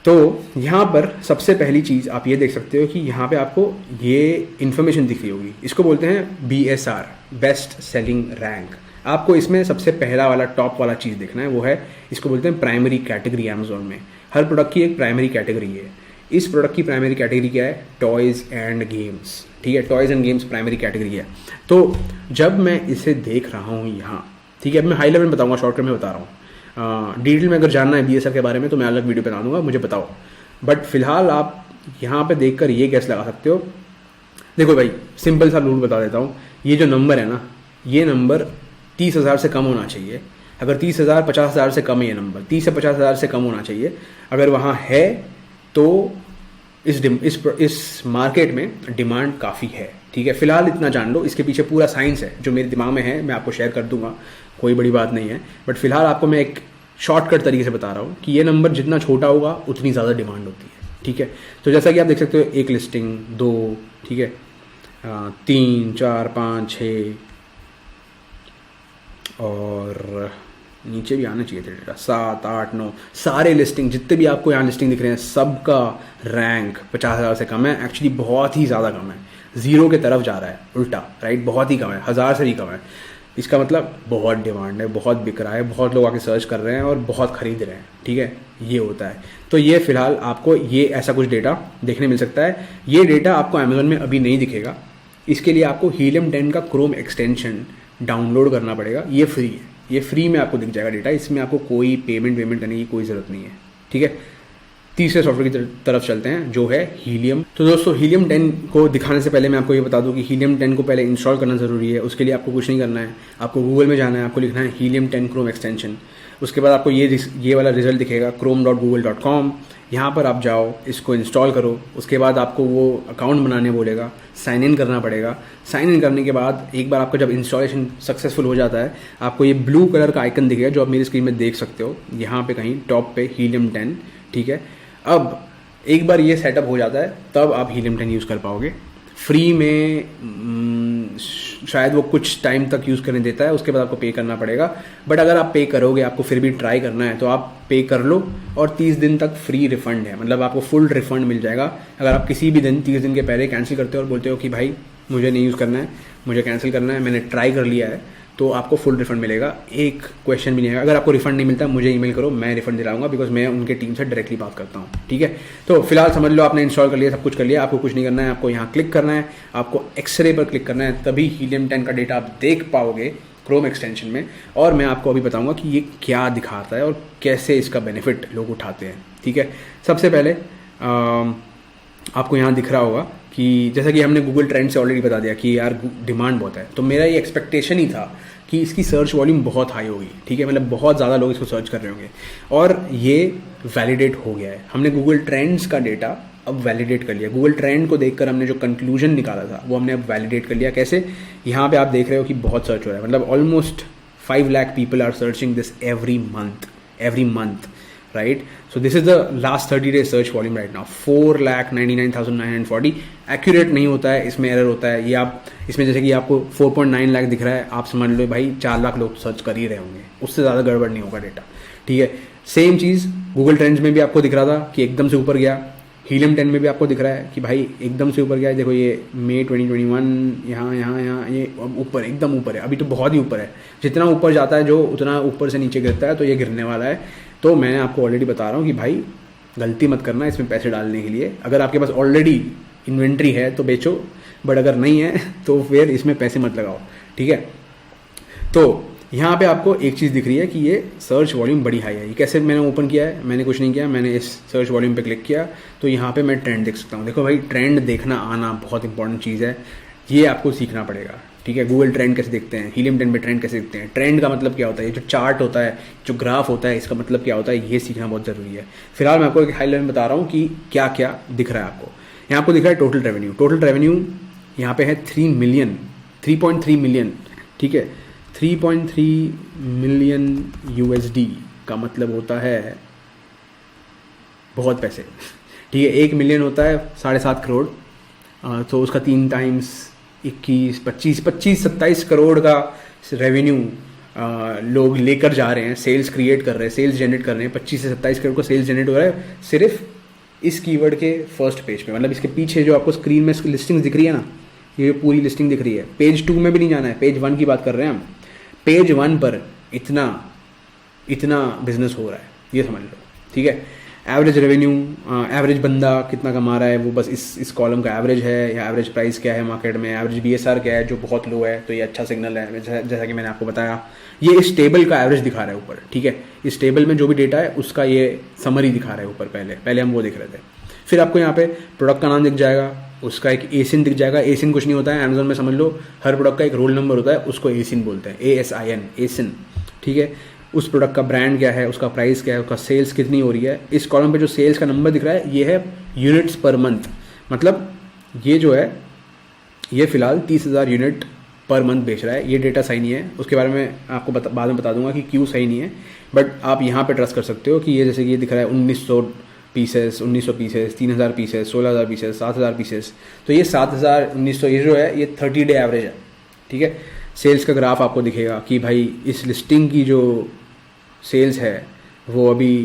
तो यहाँ पर सबसे पहली चीज़ आप ये देख सकते हो कि यहाँ पे आपको ये इन्फॉर्मेशन दिख रही होगी, इसको बोलते हैं BSR, बेस्ट सेलिंग रैंक। आपको इसमें सबसे पहला वाला टॉप वाला चीज़ देखना है, वो है, इसको बोलते हैं प्राइमरी कैटेगरी। अमेजोन में हर प्रोडक्ट की एक प्राइमरी कैटेगरी है। इस प्रोडक्ट की प्राइमरी कैटेगरी क्या है? टॉयज़ एंड गेम्स, ठीक है। Toys and games primary category है। तो जब मैं इसे देख रहा हूँ यहाँ, ठीक है, अब मैं हाई लेवल में बताऊँगा, शॉर्टकट में बता रहा हूँ। डिटेल में अगर जानना है BSR के बारे में तो मैं अलग वीडियो बना दूंगा, मुझे बताओ। बट फिलहाल आप यहाँ पे देखकर ये गैस लगा सकते हो। देखो भाई, सिंपल सा रूल बता देता हूँ। ये जो नंबर है ना, ये नंबर 30,000 से कम होना चाहिए। अगर 30,000 50,000 से कम है ये नंबर, 30 से 50,000 से कम होना चाहिए। अगर वहाँ है तो इस मार्केट में डिमांड काफ़ी है, ठीक है। फिलहाल इतना जान लो, इसके पीछे पूरा साइंस है जो मेरे दिमाग में है, मैं आपको शेयर कर दूंगा, कोई बड़ी बात नहीं है। बट फिलहाल आपको मैं एक शॉर्टकट तरीके से बता रहा हूँ कि ये नंबर जितना छोटा होगा उतनी ज़्यादा डिमांड होती है, ठीक है। तो जैसा कि आप देख सकते हो, एक लिस्टिंग, 2, ठीक है, 3, 4, 5, 6 और नीचे भी आना चाहिए था डेटा, 7, 8, 9 सारे लिस्टिंग, जितने भी आपको यहाँ लिस्टिंग दिख रहे हैं सबका रैंक 50,000 से कम है। एक्चुअली बहुत ही ज़्यादा कम है, जीरो के तरफ जा रहा है उल्टा, राइट, बहुत ही कम है, 1000 से भी कम है। इसका मतलब बहुत डिमांड है, बहुत बिक रहा है, बहुत लोग आके सर्च कर रहे हैं और बहुत खरीद रहे हैं, ठीक है, ये होता है। तो ये फिलहाल आपको ये ऐसा कुछ डेटा देखने मिल सकता है। ये डेटा आपको अमेजोन में अभी नहीं दिखेगा, इसके लिए आपको हीलियम 10 का क्रोम एक्सटेंशन डाउनलोड करना पड़ेगा। ये फ्री है, ये फ्री में आपको दिख जाएगा डेटा, इसमें आपको कोई पेमेंट करने की कोई ज़रूरत नहीं है, ठीक है। तीसरे सॉफ्टवेयर की तरफ चलते हैं जो है हीलियम। तो दोस्तों, हीलियम 10 को दिखाने से पहले मैं आपको ये बता दूं कि हीलियम 10 को पहले इंस्टॉल करना ज़रूरी है। उसके लिए आपको कुछ नहीं करना है, आपको गूगल में जाना है, आपको लिखना है हीलियम 10 क्रोम एक्सटेंशन। उसके बाद आपको ये वाला रिजल्ट दिखेगा chrome.google.com। यहाँ पर आप जाओ, इसको इंस्टॉल करो। उसके बाद आपको वो अकाउंट बनाने बोलेगा, साइन इन करना पड़ेगा। साइन इन करने के बाद एक बार आपका जब इंस्टॉलेशन सक्सेसफुल हो जाता है, आपको ये ब्लू कलर का आइकन दिखेगा जो आप मेरी स्क्रीन में देख सकते हो, यहाँ पे कहीं टॉप पे हीलियम 10, ठीक है। अब एक बार ये सेटअप हो जाता है तब आप हीलियम 10 यूज़ कर पाओगे। फ्री में शायद वो कुछ टाइम तक यूज़ करने देता है, उसके बाद आपको पे करना पड़ेगा। बट अगर आप पे करोगे, आपको फिर भी ट्राई करना है, तो आप पे कर लो और 30 दिन तक फ्री रिफंड है, मतलब आपको फुल रिफंड मिल जाएगा। अगर आप किसी भी दिन 30 दिन के पहले कैंसिल करते हो और बोलते हो कि भाई मुझे नहीं यूज़ करना है, मुझे कैंसिल करना है, मैंने ट्राई कर लिया है, तो आपको फुल रिफंड मिलेगा, एक क्वेश्चन भी नहीं आएगा। अगर आपको रिफंड नहीं मिलता, मुझे ईमेल करो, मैं रिफंड दिलाऊंगा, बिकॉज मैं उनके टीम से डायरेक्टली बात करता हूँ, ठीक है। तो फिलहाल समझ लो, आपने इंस्टॉल कर लिया, सब कुछ कर लिया, आपको कुछ नहीं करना है, आपको यहाँ क्लिक करना है, आपको एक्सरे पर क्लिक करना है, तभी हीलियम 10 का डेटा आप देख पाओगे क्रोम एक्सटेंशन में। और मैं आपको अभी बताऊँगा कि ये क्या दिखाता है और कैसे इसका बेनिफिट लोग उठाते हैं, ठीक है। सबसे पहले आपको यहाँ दिख रहा होगा कि जैसा कि हमने गूगल ट्रेंड से ऑलरेडी बता दिया कि यार डिमांड बहुत है, तो मेरा ये एक्सपेक्टेशन ही था कि इसकी सर्च वॉल्यूम बहुत हाई होगी, ठीक है, मतलब बहुत ज़्यादा लोग इसको सर्च कर रहे होंगे। और ये वैलिडेट हो गया है, हमने गूगल ट्रेंड्स का डेटा अब वैलिडेट कर लिया। गूगल ट्रेंड को देखकर हमने जो कंक्लूजन निकाला था वो हमने अब वैलिडेट कर लिया। कैसे? यहाँ पे आप देख रहे हो कि बहुत सर्च हो रहा है, मतलब almost 5 lakh people are searching this every month, right. So this is the last 30 days search volume right now, 4,99,940। Accurate नहीं होता है, इसमें एरर होता है। ये आप इसमें जैसे कि आपको 4.9 लाख दिख रहा है, आप समझ लो भाई 4 लाख लोग सर्च कर ही रहे होंगे, उससे ज़्यादा गड़बड़ नहीं होगा डेटा, ठीक है। सेम चीज़ गूगल ट्रेंड्स में भी आपको दिख रहा था कि एकदम से ऊपर गया। हीलियम 10 में भी आपको दिख रहा है कि भाई एकदम से ऊपर गया है। देखो ये मई 2021 यहाँ ये ऊपर, एकदम ऊपर है, अभी तो बहुत ही ऊपर है। जितना ऊपर जाता है जो, उतना ऊपर से नीचे गिरता है, तो ये गिरने वाला है। तो मैं आपको ऑलरेडी बता रहा हूँ कि भाई गलती मत करना इसमें पैसे डालने के लिए। अगर आपके पास ऑलरेडी इन्वेंट्री है तो बेचो, बट अगर नहीं है तो फिर इसमें पैसे मत लगाओ, ठीक है। तो यहाँ पे आपको एक चीज़ दिख रही है कि ये सर्च वॉल्यूम बड़ी हाई है। ये कैसे मैंने ओपन किया है? मैंने कुछ नहीं किया, मैंने इस सर्च वॉल्यूम पे क्लिक किया तो यहाँ पे मैं ट्रेंड देख सकता हूँ। देखो भाई, ट्रेंड देखना आना बहुत इंपॉर्टेंट चीज़ है, ये आपको सीखना पड़ेगा, ठीक है। गूगल ट्रेंड कैसे देखते हैं, हीलियम 10 में ट्रेंड कैसे देखते हैं, ट्रेंड का मतलब क्या होता है, ये जो चार्ट होता है, जो ग्राफ होता है, इसका मतलब क्या होता है, ये सीखना बहुत ज़रूरी है। फिलहाल मैं आपको एक हाई लेवल में बता रहा हूँ कि क्या क्या दिख रहा है आपको। यहाँ आपको दिख रहा है टोटल रेवेन्यू यहाँ पे है 3.3 मिलियन, ठीक है। 3.3 मिलियन USD का मतलब होता है बहुत पैसे, ठीक है। 1 मिलियन होता है 7.5 करोड़, तो उसका 3 टाइम्स 21, 25, 27 करोड़ का रेवेन्यू लोग लेकर जा रहे हैं, सेल्स क्रिएट कर रहे हैं, सेल्स जनरेट कर रहे हैं। 25 से 27 करोड़ का सेल्स जनरेट हो रहा है सिर्फ इस कीवर्ड के फर्स्ट पेज पे। मतलब इसके पीछे जो आपको स्क्रीन में इसकी लिस्टिंग दिख रही है ना, ये पूरी लिस्टिंग दिख रही है। पेज 2 में भी नहीं जाना है, पेज 1 की बात कर रहे हैं हम। पेज 1 पर इतना बिजनेस हो रहा है, ये समझ लो, ठीक है। एवरेज रेवेन्यू, एवरेज बंदा कितना कमा रहा है वो बस इस कॉलम का एवरेज है, या एवरेज प्राइस क्या है मार्केट में, एवरेज BSR क्या है जो बहुत लो है, तो ये अच्छा सिग्नल है। जैसा कि मैंने आपको बताया, ये इस टेबल का एवरेज दिखा रहा है ऊपर, ठीक है। इस टेबल में जो भी डेटा है उसका ये समरी दिखा रहा है ऊपर। पहले हम वो देख रहे थे। फिर आपको यहाँ पे प्रोडक्ट का नाम दिख जाएगा, उसका एक एसिन दिख जाएगा। एसिन कुछ नहीं होता है, अमेजोन में समझ लो हर प्रोडक्ट का एक रोल नंबर होता है, उसको एसिन बोलते हैं, ASIN, एसिन। ठीक है, उस प्रोडक्ट का ब्रांड क्या है, उसका प्राइस क्या है, उसका सेल्स कितनी हो रही है। इस कॉलम पे जो सेल्स का नंबर दिख रहा है ये है यूनिट्स पर मंथ, मतलब ये जो है ये फिलहाल 30,000 यूनिट पर मंथ बेच रहा है। ये डेटा सही नहीं है, उसके बारे में आपको बाद में बता दूंगा कि क्यों सही नहीं है, बट आप यहाँ पे ट्रस्ट कर सकते हो कि ये जैसे कि ये दिख रहा है 1900 पीसेस, 3000 पीसेस, 16,000 पीसेस, 7,000 पीसेस, तो ये 7,000, 1900 ये जो है ये 30 डे एवरेज है। ठीक है, सेल्स का ग्राफ आपको दिखेगा कि भाई इस लिस्टिंग की जो सेल्स है वो अभी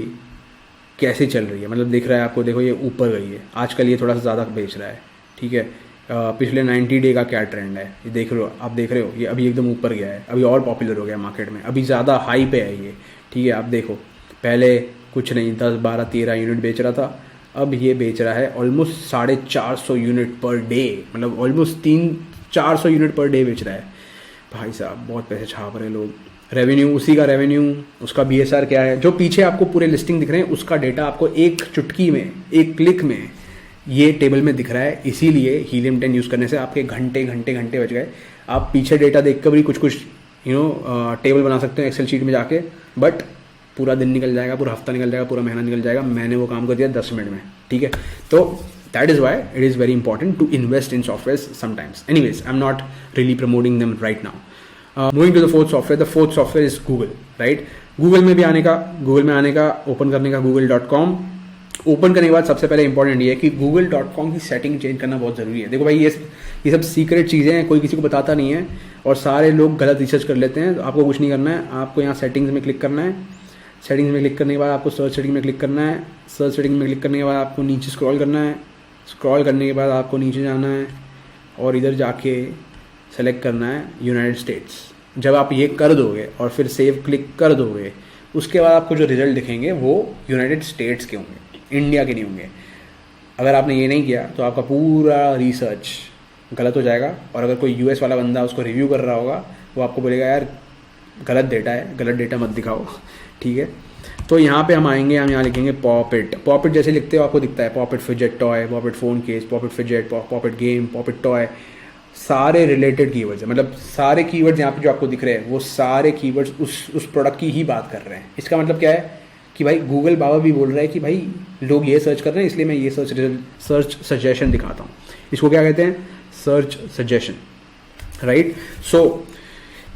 कैसे चल रही है, मतलब दिख रहा है आपको, देखो ये ऊपर गई है, आजकल ये थोड़ा सा ज़्यादा बेच रहा है। ठीक है, पिछले 90 डे का क्या ट्रेंड है ये देख रहे हो, आप देख रहे हो ये अभी एकदम ऊपर गया है, अभी और पॉपुलर हो गया मार्केट में, अभी ज़्यादा हाई पे है ये। ठीक है, आप देखो पहले कुछ नहीं 10, 12, 13 यूनिट बेच रहा था, अब ये बेच रहा है ऑलमोस्ट 450 यूनिट पर डे, मतलब ऑलमोस्ट 300-400 यूनिट पर डे बेच रहा है। भाई साहब बहुत पैसे छाप रहे लोग। रेवेन्यू, उसी का रेवेन्यू, उसका BSR क्या है, जो पीछे आपको पूरे लिस्टिंग दिख रहे हैं उसका डेटा आपको एक चुटकी में, एक क्लिक में ये टेबल में दिख रहा है। इसीलिए हीलियम 10 यूज़ करने से आपके घंटे बच गए। आप पीछे डेटा देख कर भी कुछ टेबल बना सकते हैं एक्सेल शीट में जाके, बट पूरा दिन निकल जाएगा, पूरा हफ्ता निकल जाएगा, पूरा महीना निकल जाएगा। मैंने वो काम कर दिया 10 मिनट में। ठीक है, तो that is why it is very important to invest in software sometimes. Anyways, I am not really promoting them right now. Moving to the fourth software, the fourth software is Google, right. Google में आने का, open करने का google.com। Open करने के बाद सबसे पहले इंपॉर्टेंट ये है कि google.com की सेटिंग चेंज करना बहुत ज़रूरी है। देखो भाई ये सब सीक्रेट चीज़ें हैं, कोई किसी को बताता नहीं है और सारे लोग गलत रिसर्च कर लेते हैं। तो आपको कुछ नहीं करना है, आपको यहाँ सेटिंग्स में क्लिक करना है। सेटिंग्स में क्लिक करने के बाद आपको सर्च सेटिंग में क्लिक करना है। सर्च सेटिंग में क्लिक करने के बाद आपको नीचे स्क्रॉल करना है। स्क्रॉल करने के बाद आपको नीचे जाना है और इधर जाके सेलेक्ट करना है यूनाइटेड स्टेट्स। जब आप ये कर दोगे और फिर सेव क्लिक कर दोगे, उसके बाद आपको जो रिजल्ट दिखेंगे वो यूनाइटेड स्टेट्स के होंगे, इंडिया के नहीं होंगे। अगर आपने ये नहीं किया तो आपका पूरा रिसर्च गलत हो जाएगा। और अगर कोई US वाला बंदा उसको रिव्यू कर रहा होगा, वो आपको बोलेगा यार गलत डेटा है, गलत डेटा मत दिखाओ। ठीक है, तो यहाँ पे हम आएंगे, हम यहाँ लिखेंगे पॉपिट। पॉपिट जैसे लिखते हो आपको दिखता है pop it fidget toy, pop it phone case, pop it fidget, pop it game, pop it toy, सारे रिलेटेड कीवर्ड्स हैं। मतलब सारे कीवर्ड्स यहाँ पे जो आपको दिख रहे हैं वो सारे कीवर्ड्स उस प्रोडक्ट की ही बात कर रहे हैं। इसका मतलब क्या है कि भाई गूगल बाबा भी बोल रहा है कि भाई लोग ये सर्च कर रहे हैं, इसलिए मैं ये सर्च सजेशन दिखाता हूँ। इसको क्या कहते हैं? Search suggestion, right. सो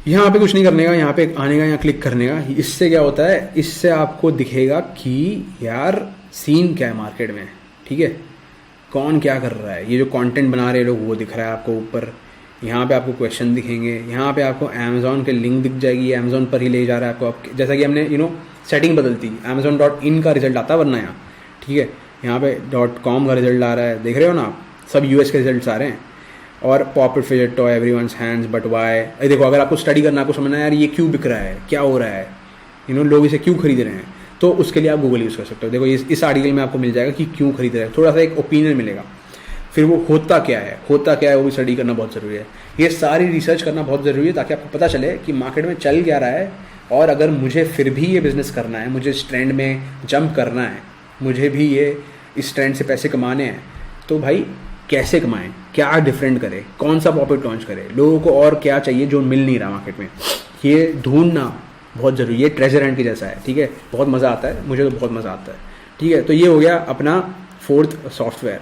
यहाँ पे कुछ नहीं करने का, यहाँ पे आने का, यहाँ क्लिक करने का। इससे क्या होता है, इससे आपको दिखेगा कि यार सीन क्या है मार्केट में। ठीक है, कौन क्या कर रहा है, ये जो कंटेंट बना रहे लोग वो दिख रहा है आपको ऊपर। यहाँ पे आपको क्वेश्चन दिखेंगे, यहाँ पे आपको अमेजोन के लिंक दिख जाएगी, अमेजोन पर ही ले जा रहा है आपको। जैसा कि हमने सेटिंग बदलती, amazon.in का रिजल्ट आता वरना यहाँ। ठीक है, यहाँ पे .com का रिजल्ट आ रहा है, देख रहे हो ना आप, सब US के रिजल्ट आ रहे हैं। और pop it fidget toy, everyone's hands but why. देखो अगर आपको स्टडी करना, आपको समझना है यार ये क्यों बिक रहा है, क्या हो रहा है, लोग इसे क्यों खरीद रहे हैं, तो उसके लिए आप गूगल यूज़ कर सकते हो। देखो इस आर्टिकल में आपको मिल जाएगा कि क्यों खरीद रहे हैं, थोड़ा सा एक ओपिनियन मिलेगा। फिर वो होता क्या है वो भी स्टडी करना बहुत ज़रूरी है। ये सारी रिसर्च करना बहुत ज़रूरी है ताकि आपको पता चले कि मार्केट में चल क्या रहा है। और अगर मुझे फिर भी ये बिज़नेस करना है, मुझे इस ट्रेंड में जंप करना है, मुझे भी ये इस ट्रेंड से पैसे कमाने हैं, तो भाई कैसे कमाएं, क्या डिफरेंट करें, कौन सा पॉपिट लॉन्च करें, लोगों को और क्या चाहिए जो मिल नहीं रहा मार्केट में, ये ढूंढना बहुत ज़रूरी है। ट्रेजर हंट के जैसा है। ठीक है, बहुत मज़ा आता है, मुझे तो बहुत मज़ा आता है। ठीक है, तो ये हो गया अपना फोर्थ सॉफ्टवेयर।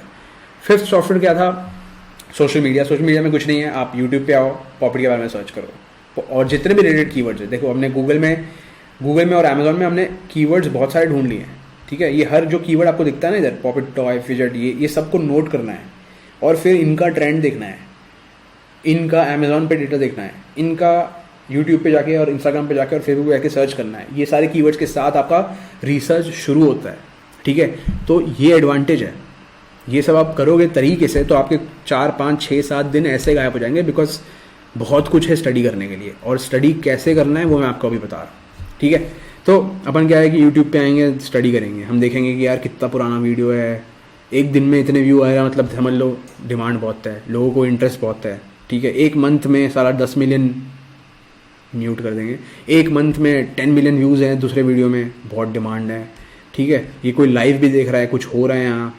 फिफ्थ सॉफ्टवेयर क्या था? Social media. सोशल मीडिया में कुछ नहीं है, आप यूट्यूब पे आओ, पॉपिट के बारे में सर्च करो और जितने भी रिलेटेड कीवर्ड्स है, देखो हमने गूगल में और अमेजोन में हमने कीवर्ड्स बहुत सारे ढूंढ लिए हैं। ठीक है, ये हर जो कीवर्ड आपको दिखता है ना इधर, पॉपिट टॉय, फिजेट, ये सबको नोट करना है और फिर इनका ट्रेंड देखना है, इनका अमेजोन पे डेटा देखना है, इनका यूट्यूब पे जाके और इंस्टाग्राम पे जाके और फेसबुक पे जाके सर्च करना है। ये सारे कीवर्ड्स के साथ आपका रिसर्च शुरू होता है। ठीक है, तो ये एडवांटेज है। ये सब आप करोगे तरीके से तो आपके 4, 5, 6, 7 दिन ऐसे गायब हो जाएंगे, बिकॉज बहुत कुछ है स्टडी करने के लिए। और स्टडी कैसे करना है वो मैं आपको अभी बता रहा हूँ। ठीक है, तो अपन क्या है कि यूट्यूब पे आएंगे, स्टडी करेंगे, हम देखेंगे कि यार कितना पुराना वीडियो है, एक दिन में इतने व्यू आएगा, मतलब समझ लो डिमांड बहुत है, लोगों को इंटरेस्ट बहुत है। ठीक है, एक मंथ में सारा 10 मिलियन म्यूट कर देंगे, एक मंथ में 10 मिलियन व्यूज़ हैं दूसरे वीडियो में, बहुत डिमांड है। ठीक है, ये कोई लाइव भी देख रहा है, कुछ हो रहा है यहाँ,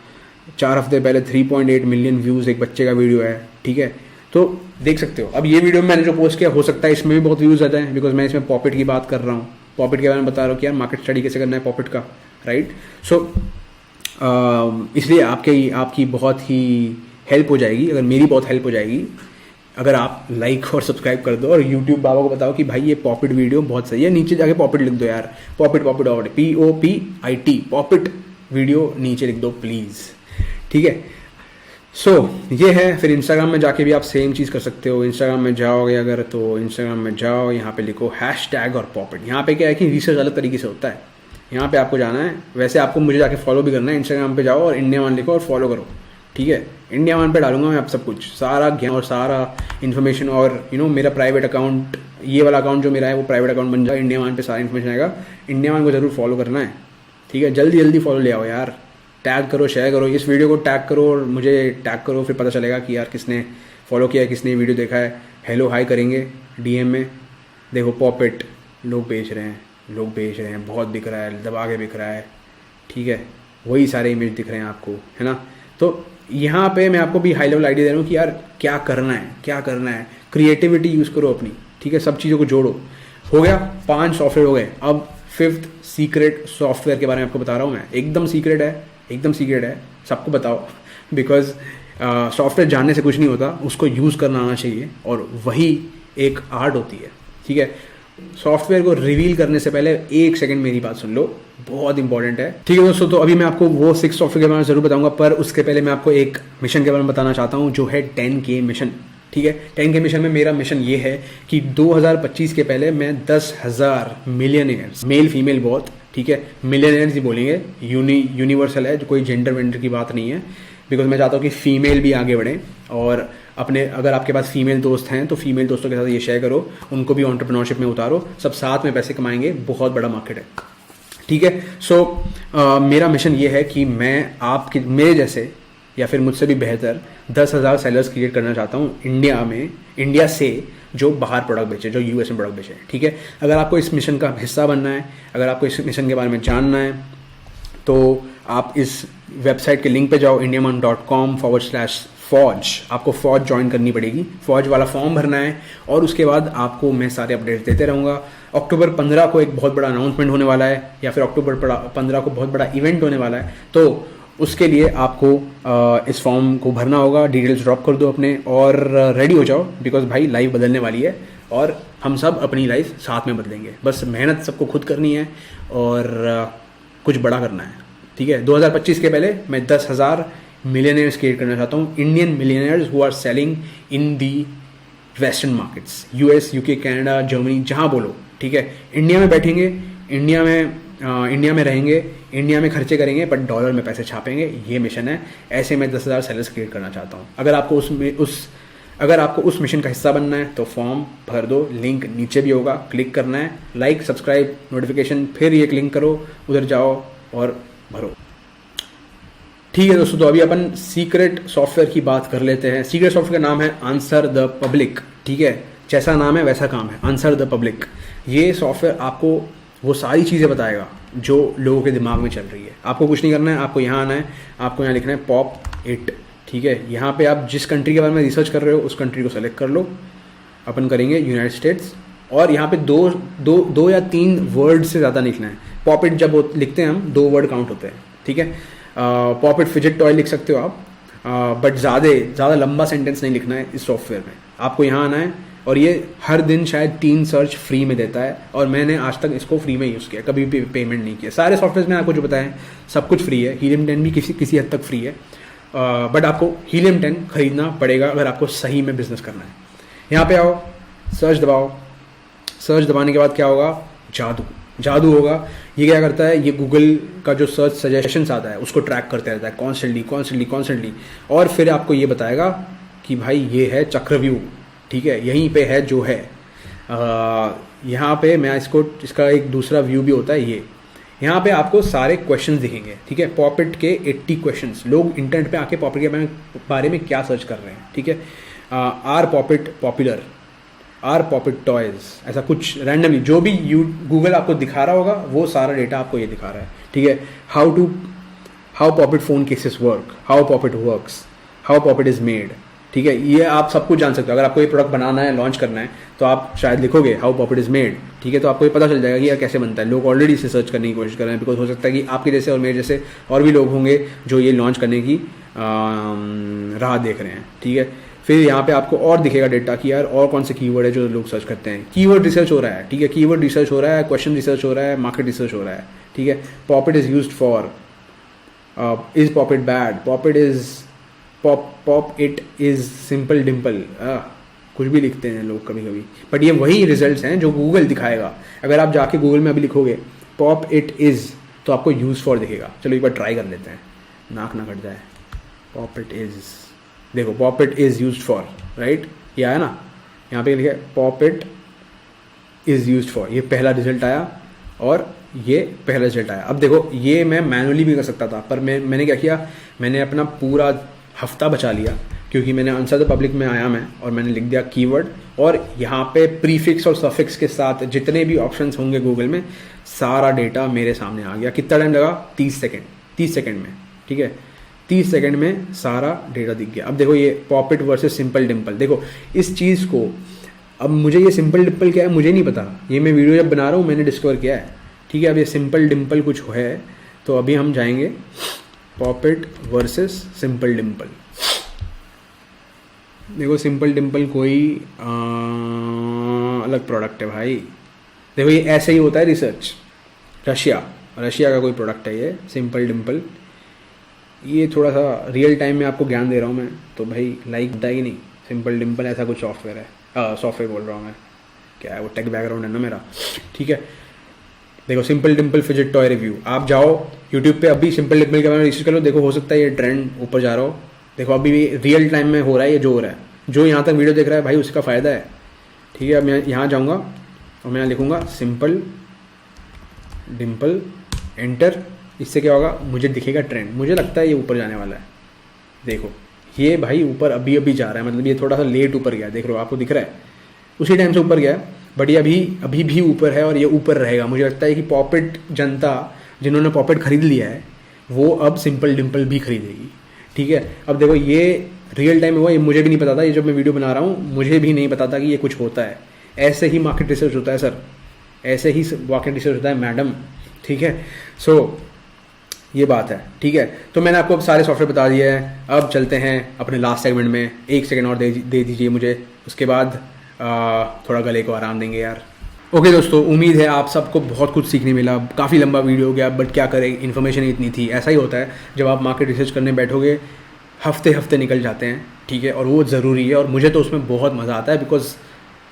4 हफ्ते पहले 3.8 मिलियन व्यूज़ एक बच्चे का वीडियो है, ठीक है। तो देख सकते हो। अब ये वीडियो मैंने जो पोस्ट किया, हो सकता है इसमें भी बहुत व्यूज़ आते हैं, बिकॉज मैं इसमें पॉपिट की बात कर रहा हूँ, पॉपिट के बारे में बता रहा हूँ कि यार मार्केट स्टडी कैसे करना है पॉपिट का, राइट। सो इसलिए आपकी बहुत ही हेल्प हो जाएगी, अगर मेरी बहुत हेल्प हो जाएगी अगर आप लाइक और सब्सक्राइब कर दो और यूट्यूब बाबा को बताओ कि भाई ये पॉपिट वीडियो बहुत सही है, नीचे जाके पॉपिट लिख दो यार, पॉपिट POPIT पॉपिट वीडियो नीचे लिख दो प्लीज़, ठीक है। सो ये है। फिर इंस्टाग्राम में जाके भी आप सेम चीज़ कर सकते हो। इंस्टाग्राम में जाओगे अगर, तो इंस्टाग्राम में जाओ, यहाँ पे लिखो हैशटैग और पॉपिट। यहाँ पे क्या है कि रिसर्च अलग तरीके से होता है, यहाँ पे आपको जाना है। वैसे आपको मुझे जाके फॉलो भी करना है, इंस्टाग्राम पे जाओ और इंडिया वन लिखो और फॉलो करो, ठीक है। इंडिया वन पे डालूंगा मैं आप सब कुछ, सारा ज्ञान और सारा इन्फॉर्मेशन, और मेरा प्राइवेट अकाउंट, ये वाला अकाउंट जो मेरा है वो प्राइवेट अकाउंट बन जाए, इंडिया वन पे सारा इन्फॉर्मेशन आएगा। इंडिया वन को जरूर फॉलो करना है, ठीक है। जल्दी जल्दी फॉलो ले आओ यार, टैग करो, शेयर करो, इस वीडियो को टैग करो और मुझे टैग करो, फिर पता चलेगा कि यार किसने फॉलो किया है, किसने वीडियो देखा है। हेलो हाई करेंगे DM में। देखो पॉपिट लोग बेच रहे हैं, बहुत बिक रहा है, दबा के बिक रहा है, ठीक है। वही सारे इमेज दिख रहे हैं आपको, है ना। तो यहाँ पे मैं आपको भी हाई लेवल आइडिया दे रहा हूँ कि यार क्या करना है। क्रिएटिविटी यूज़ करो अपनी, ठीक है, सब चीज़ों को जोड़ो। हो गया, 5 सॉफ्टवेयर हो गए। अब 5th सीक्रेट सॉफ्टवेयर के बारे में आपको बता रहा हूँ मैं। एकदम सीक्रेट है, सबको बताओ, बिकॉज सॉफ्टवेयर जानने से कुछ नहीं होता, उसको यूज़ करना आना चाहिए, और वही एक आर्ट होती है, ठीक है। सॉफ्टवेयर को रिवील करने से पहले 1 सेकंड मेरी बात सुन लो, बहुत इंपॉर्टेंट है, ठीक है दोस्तों। तो अभी मैं आपको वो 6 सॉफ्टवेयर के बारे में जरूर बताऊंगा, पर उसके पहले मैं आपको एक मिशन के बारे में बताना चाहता हूँ, जो है 10K मिशन, ठीक है। 10K मिशन में मेरा मिशन ये है कि 2025 के पहले मैं 10,000 मिलियनेयर्स, मेल फीमेल बहुत, ठीक है, मिलियनेयर्स ही बोलेंगे, यूनिवर्सल है, जो कोई जेंडर वेंडर की बात नहीं है, बिकॉज मैं चाहता हूँ कि फीमेल भी आगे बढ़ें, और अपने, अगर आपके पास फीमेल दोस्त हैं तो फीमेल दोस्तों के साथ ये शेयर करो, उनको भी एंटरप्रेन्योरशिप में उतारो, सब साथ में पैसे कमाएंगे, बहुत बड़ा मार्केट है, ठीक है। सो मेरा मिशन ये है कि मैं आपके, मेरे जैसे या फिर मुझसे भी बेहतर 10,000 सेलर्स क्रिएट करना चाहता हूँ इंडिया से, जो बाहर प्रोडक्ट बेचे, जो US में प्रोडक्ट बेचे, ठीक है। अगर आपको इस मिशन का हिस्सा बनना है, अगर आपको इस मिशन के बारे में जानना है, तो आप इस वेबसाइट के लिंक पे जाओ, indiaman.com/फौज। आपको फौज ज्वाइन करनी पड़ेगी, फौज वाला फॉर्म भरना है, और उसके बाद आपको मैं सारे अपडेट्स देते रहूँगा। अक्टूबर 15 को एक बहुत बड़ा अनाउंसमेंट होने वाला है, या फिर अक्टूबर 15 को बहुत बड़ा इवेंट होने वाला है, तो उसके लिए आपको इस फॉर्म को भरना होगा। डिटेल्स ड्रॉप कर दो अपने, और रेडी हो जाओ, बिकॉज भाई लाइफ बदलने वाली है, और हम सब अपनी लाइफ साथ में बदलेंगे। बस मेहनत सबको खुद करनी है, और कुछ बड़ा करना है, ठीक है। 2025 के पहले मैं 10,000 मिलियनेयर्स क्रिएट करना चाहता हूँ, Indian millionaires who are selling in the western markets, US, UK, Canada, Germany, जहाँ बोलो, ठीक है। इंडिया में बैठेंगे, इंडिया में रहेंगे, इंडिया में खर्चे करेंगे, पर डॉलर में पैसे छापेंगे, ये मिशन है। ऐसे मैं 10,000 सेलर्स क्रिएट करना चाहता हूँ। अगर आपको उस मिशन का हिस्सा बनना है तो फॉर्म भर दो, लिंक नीचे भी होगा, क्लिक करना है, लाइक, सब्सक्राइब, नोटिफिकेशन, फिर ये क्लिक करो, उधर जाओ और भरो, ठीक है दोस्तों। तो अभी अपन सीक्रेट सॉफ्टवेयर की बात कर लेते हैं। सीक्रेट सॉफ्टवेयर का नाम है आंसर द पब्लिक, ठीक है, जैसा नाम है वैसा काम है, आंसर द पब्लिक। ये सॉफ्टवेयर आपको वो सारी चीज़ें बताएगा जो लोगों के दिमाग में चल रही है। आपको कुछ नहीं करना है, आपको यहाँ आना है, आपको यहाँ लिखना है POP-IT, ठीक है। यहाँ पे आप जिस कंट्री के बारे में रिसर्च कर रहे हो उस कंट्री को सेलेक्ट कर लो, अपन करेंगे यूनाइटेड स्टेट्स, और यहाँ पे दो या 3 वर्ड से ज़्यादा लिखना है। पॉपिट जब लिखते हैं हम 2 वर्ड काउंट होते हैं, ठीक है। पॉपिट फिजेट टॉय लिख सकते हो आप, बट ज़्यादा लंबा सेंटेंस नहीं लिखना है इस सॉफ्टवेयर में। आपको यहाँ आना है, और ये हर दिन शायद 3 सर्च फ्री में देता है, और मैंने आज तक इसको फ्री में यूज़ किया, कभी भी पेमेंट नहीं किया। सारे सॉफ्टवेयर में आपको जो बताएं सब कुछ फ्री है, हीलियम 10 भी किसी हद तक फ्री है, बट आपको हीलियम 10 खरीदना पड़ेगा अगर आपको सही में बिजनेस करना है। यहाँ पे आओ, सर्च दबाओ, सर्च दबाने के बाद क्या होगा, जादू होगा। ये क्या करता है, ये गूगल का जो सर्च सजेशंस आता है उसको ट्रैक करते रहता है कॉन्स्टेंटली, और फिर आपको ये बताएगा कि भाई ये है चक्रव्यूह, ठीक है, यहीं पे है जो है। यहाँ पे मैं इसका एक दूसरा व्यू भी होता है, ये यहाँ पे आपको सारे क्वेश्चंस दिखेंगे, ठीक है। पॉपिट के 80 क्वेश्चंस, लोग इंटरनेट पे आके पॉपिट के बारे में क्या सर्च कर रहे हैं, ठीक है। Are pop it popular, are pop it toys, ऐसा कुछ रैंडमली जो भी गूगल आपको दिखा रहा होगा वो सारा डेटा आपको ये दिखा रहा है, ठीक है। How pop it phone cases work, how pop it works, how pop it is made. ठीक है, ये आप सब कुछ जान सकते हो। अगर आपको ये प्रोडक्ट बनाना है, लॉन्च करना है, तो आप शायद लिखोगे हाउ पॉपिट इज़ मेड। ठीक है, तो आपको ये पता चल जाएगा कि यह कैसे बनता है। लोग ऑलरेडी इसे सर्च करने की कोशिश कर रहे हैं, बिकॉज हो सकता है कि आपके जैसे और मेरे जैसे और भी लोग होंगे जो ये लॉन्च करने की राह देख रहे हैं। ठीक है, फिर यहाँ पे आपको और दिखेगा डेटा कि यार और कौन से कीवर्ड है जो लोग सर्च करते हैं। कीवर्ड रिसर्च हो रहा है। ठीक है, कीवर्ड रिसर्च हो रहा है, क्वेश्चन रिसर्च हो रहा है, मार्केट रिसर्च हो रहा है। ठीक है, pop it is used for, is pop it bad, pop it is pop it is simple Dimple, कुछ भी लिखते हैं लोग कभी कभी, बट ये वही रिजल्ट्स हैं जो गूगल दिखाएगा। अगर आप जाके गूगल में अभी लिखोगे पॉप इट इज़ तो आपको यूज़ फॉर दिखेगा। चलो एक बार ट्राई कर लेते हैं, नाक ना कट जाए। पॉप इट इज़, देखो pop it is used for, right, ये आया ना, यहाँ पे लिखा है pop it is used for, ये पहला रिजल्ट आया और ये पहला रिजल्ट आया। अब देखो ये मैं मैनुअली भी कर सकता था, पर मैंने क्या किया, मैंने अपना पूरा हफ्ता बचा लिया, क्योंकि मैंने आंसर द पब्लिक में आया मैं और मैंने लिख दिया कीवर्ड, और यहाँ पे प्रीफिक्स और सफिक्स के साथ जितने भी ऑप्शंस होंगे गूगल में, सारा डेटा मेरे सामने आ गया। कितना टाइम लगा? 30 सेकेंड में। ठीक है, 30 सेकेंड में सारा डेटा दिख गया। अब देखो ये पॉपिट वर्सेस सिंपल डिम्पल, देखो इस चीज़ को, अब मुझे ये सिंपल डिम्पल क्या है मुझे नहीं पता, ये मैं वीडियो जब बना रहा हूँ मैंने डिस्कवर किया है। ठीक है, अब ये सिंपल डिम्पल कुछ है, तो अभी हम जाएंगे पॉपिट वर्सेस सिंपल डिम्पल। देखो सिंपल डिम्पल कोई अलग प्रोडक्ट है भाई। देखो ये ऐसे ही होता है रिसर्च, रशिया का कोई प्रोडक्ट है ये सिंपल डिम्पल। ये थोड़ा सा रियल टाइम में आपको ज्ञान दे रहा हूँ मैं, तो भाई लाइक होता है कि नहीं। सिंपल डिम्पल ऐसा कुछ सॉफ्टवेयर है, सॉफ्टवेयर बोल रहा हूँ मैं, क्या है वो, टेक बैकग्राउंड है ना मेरा। ठीक है, देखो simple Dimple fidget toy review, आप जाओ यूट्यूब पे अभी सिंपल डिम्पल के बारे में रिसर्च कर लो, देखो हो सकता है ये ट्रेंड ऊपर जा रहा हो। देखो अभी भी रियल टाइम में हो रहा है ये जो हो रहा है, जो यहाँ तक वीडियो देख रहा है भाई उसका फ़ायदा है। ठीक है, अब मैं यहाँ जाऊँगा और मैं यहाँ लिखूँगा सिंपल डिम्पल, एंटर, इससे क्या होगा, मुझे दिखेगा ट्रेंड, मुझे लगता है ये ऊपर जाने वाला है। देखो ये भाई ऊपर अभी अभी जा रहा है, मतलब ये थोड़ा सा लेट ऊपर गया, देख लो आपको दिख रहा है, उसी टाइम से ऊपर गया, बट ये अभी भी ऊपर है और ये ऊपर रहेगा। मुझे लगता है कि पॉपिट जनता जिन्होंने पॉपिट खरीद लिया है वो अब सिंपल डिम्पल भी खरीदेगी। ठीक है, अब देखो ये रियल टाइम हुआ, ये मुझे भी नहीं पता था, ये जब मैं वीडियो बना रहा हूँ मुझे भी नहीं पता था कि ये कुछ होता है। ऐसे ही मार्केट रिसर्च होता है सर, ऐसे ही मार्केट रिसर्च होता है मैडम। ठीक है, सो ये बात है। ठीक है, तो मैंने आपको अब सारे सॉफ्टवेयर बता दिए हैं। अब चलते हैं अपने लास्ट सेगमेंट में, 1 सेकंड और दे दीजिए मुझे, उसके बाद थोड़ा गले को आराम देंगे यार। ओके दोस्तों, उम्मीद है आप सबको बहुत कुछ सीखने मिला। काफ़ी लंबा वीडियो हो गया, बट क्या करें, इन्फॉर्मेशन इतनी थी। ऐसा ही होता है जब आप मार्केट रिसर्च करने बैठोगे, हफ्ते निकल जाते हैं। ठीक है, और वो ज़रूरी है और मुझे तो उसमें बहुत मज़ा आता है, बिकॉज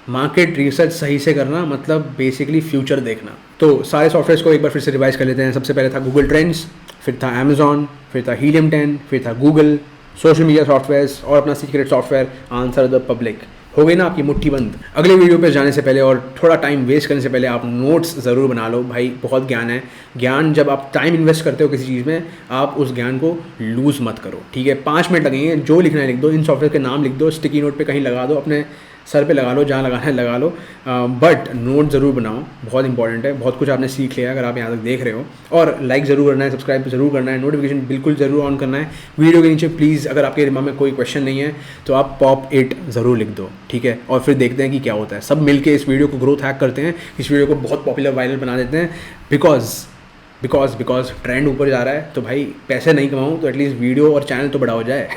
मार्केट रिसर्च सही से करना मतलब बेसिकली फ्यूचर देखना। तो सारे सॉफ्टवेयर्स को एक बार फिर से रिवाइज कर लेते हैं। सबसे पहले था गूगल ट्रेंड्स, फिर था अमेजॉन, फिर था हीलियम 10, फिर था गूगल, सोशल मीडिया सॉफ्टवेयर्स और अपना secret software answer the public. हो गई ना आपकी मुट्ठी बंद। अगले वीडियो पे जाने से पहले और थोड़ा टाइम वेस्ट करने से पहले आप नोट्स ज़रूर बना लो भाई, बहुत ज्ञान है। ज्ञान जब आप टाइम इन्वेस्ट करते हो किसी चीज़ में, आप उस ज्ञान को लूज़ मत करो। ठीक है, 5 मिनट लगेंगे, जो लिखना है लिख दो, इन सॉफ्टवेयर के नाम लिख दो, स्टिकी नोट पे कहीं लगा दो, अपने सर पे लगा लो, जहाँ लगाना है लगा लो, बट नोट ज़रूर बनाओ, बहुत इंपॉर्टेंट है। बहुत कुछ आपने सीख लिया अगर आप यहाँ तक देख रहे हो। और लाइक ज़रूर करना है, सब्सक्राइब ज़रूर करना है, नोटिफिकेशन बिल्कुल ज़रूर ऑन करना है। वीडियो के नीचे प्लीज़ अगर आपके दिमाग में कोई क्वेश्चन नहीं है तो आप पॉप इट ज़रूर लिख दो। ठीक है, और फिर देखते हैं कि क्या होता है। सब मिलके इस वीडियो को ग्रोथ हैक करते हैं, इस वीडियो को बहुत पॉपुलर वायरल बना देते हैं। बिकॉज ट्रेंड ऊपर जा रहा है, तो भाई पैसे नहीं कमाऊँ तो एटलीस्ट वीडियो और चैनल तो बड़ा हो जाए।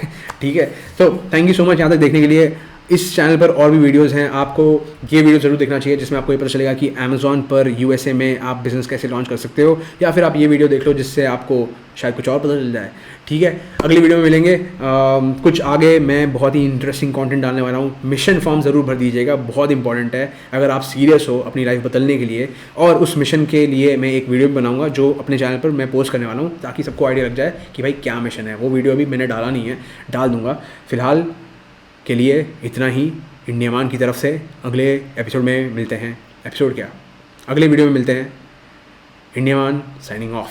ठीक है, तो थैंक यू सो मच यहाँ तक देखने के लिए। इस चैनल पर और भी वीडियोस हैं, आपको ये वीडियो ज़रूर देखना चाहिए जिसमें आपको ये पता चलेगा कि अमेज़ॉन पर यूएसए में आप बिज़नेस कैसे लॉन्च कर सकते हो, या फिर आप ये वीडियो देख लो जिससे आपको शायद कुछ और पता चल जाए। ठीक है, अगली वीडियो में मिलेंगे। कुछ आगे मैं बहुत ही इंटरेस्टिंग कंटेंट डालने वाला हूँ। मिशन फॉर्म ज़रूर भर दीजिएगा, बहुत इंपॉर्टेंट है अगर आप सीरियस हो अपनी लाइफ बदलने के लिए। और उस मिशन के लिए मैं एक वीडियो बनाऊँगा जो अपने चैनल पर मैं पोस्ट करने वाला हूँ, ताकि सबको आइडिया लग जाए कि भाई क्या मिशन है। वो वीडियो अभी मैंने डाला नहीं है, डाल दूँगा। फिलहाल के लिए इतना ही। इंडिया मान की तरफ से अगले एपिसोड में मिलते हैं। एपिसोड क्या, अगले वीडियो में मिलते हैं। इंडिया मान साइनिंग ऑफ।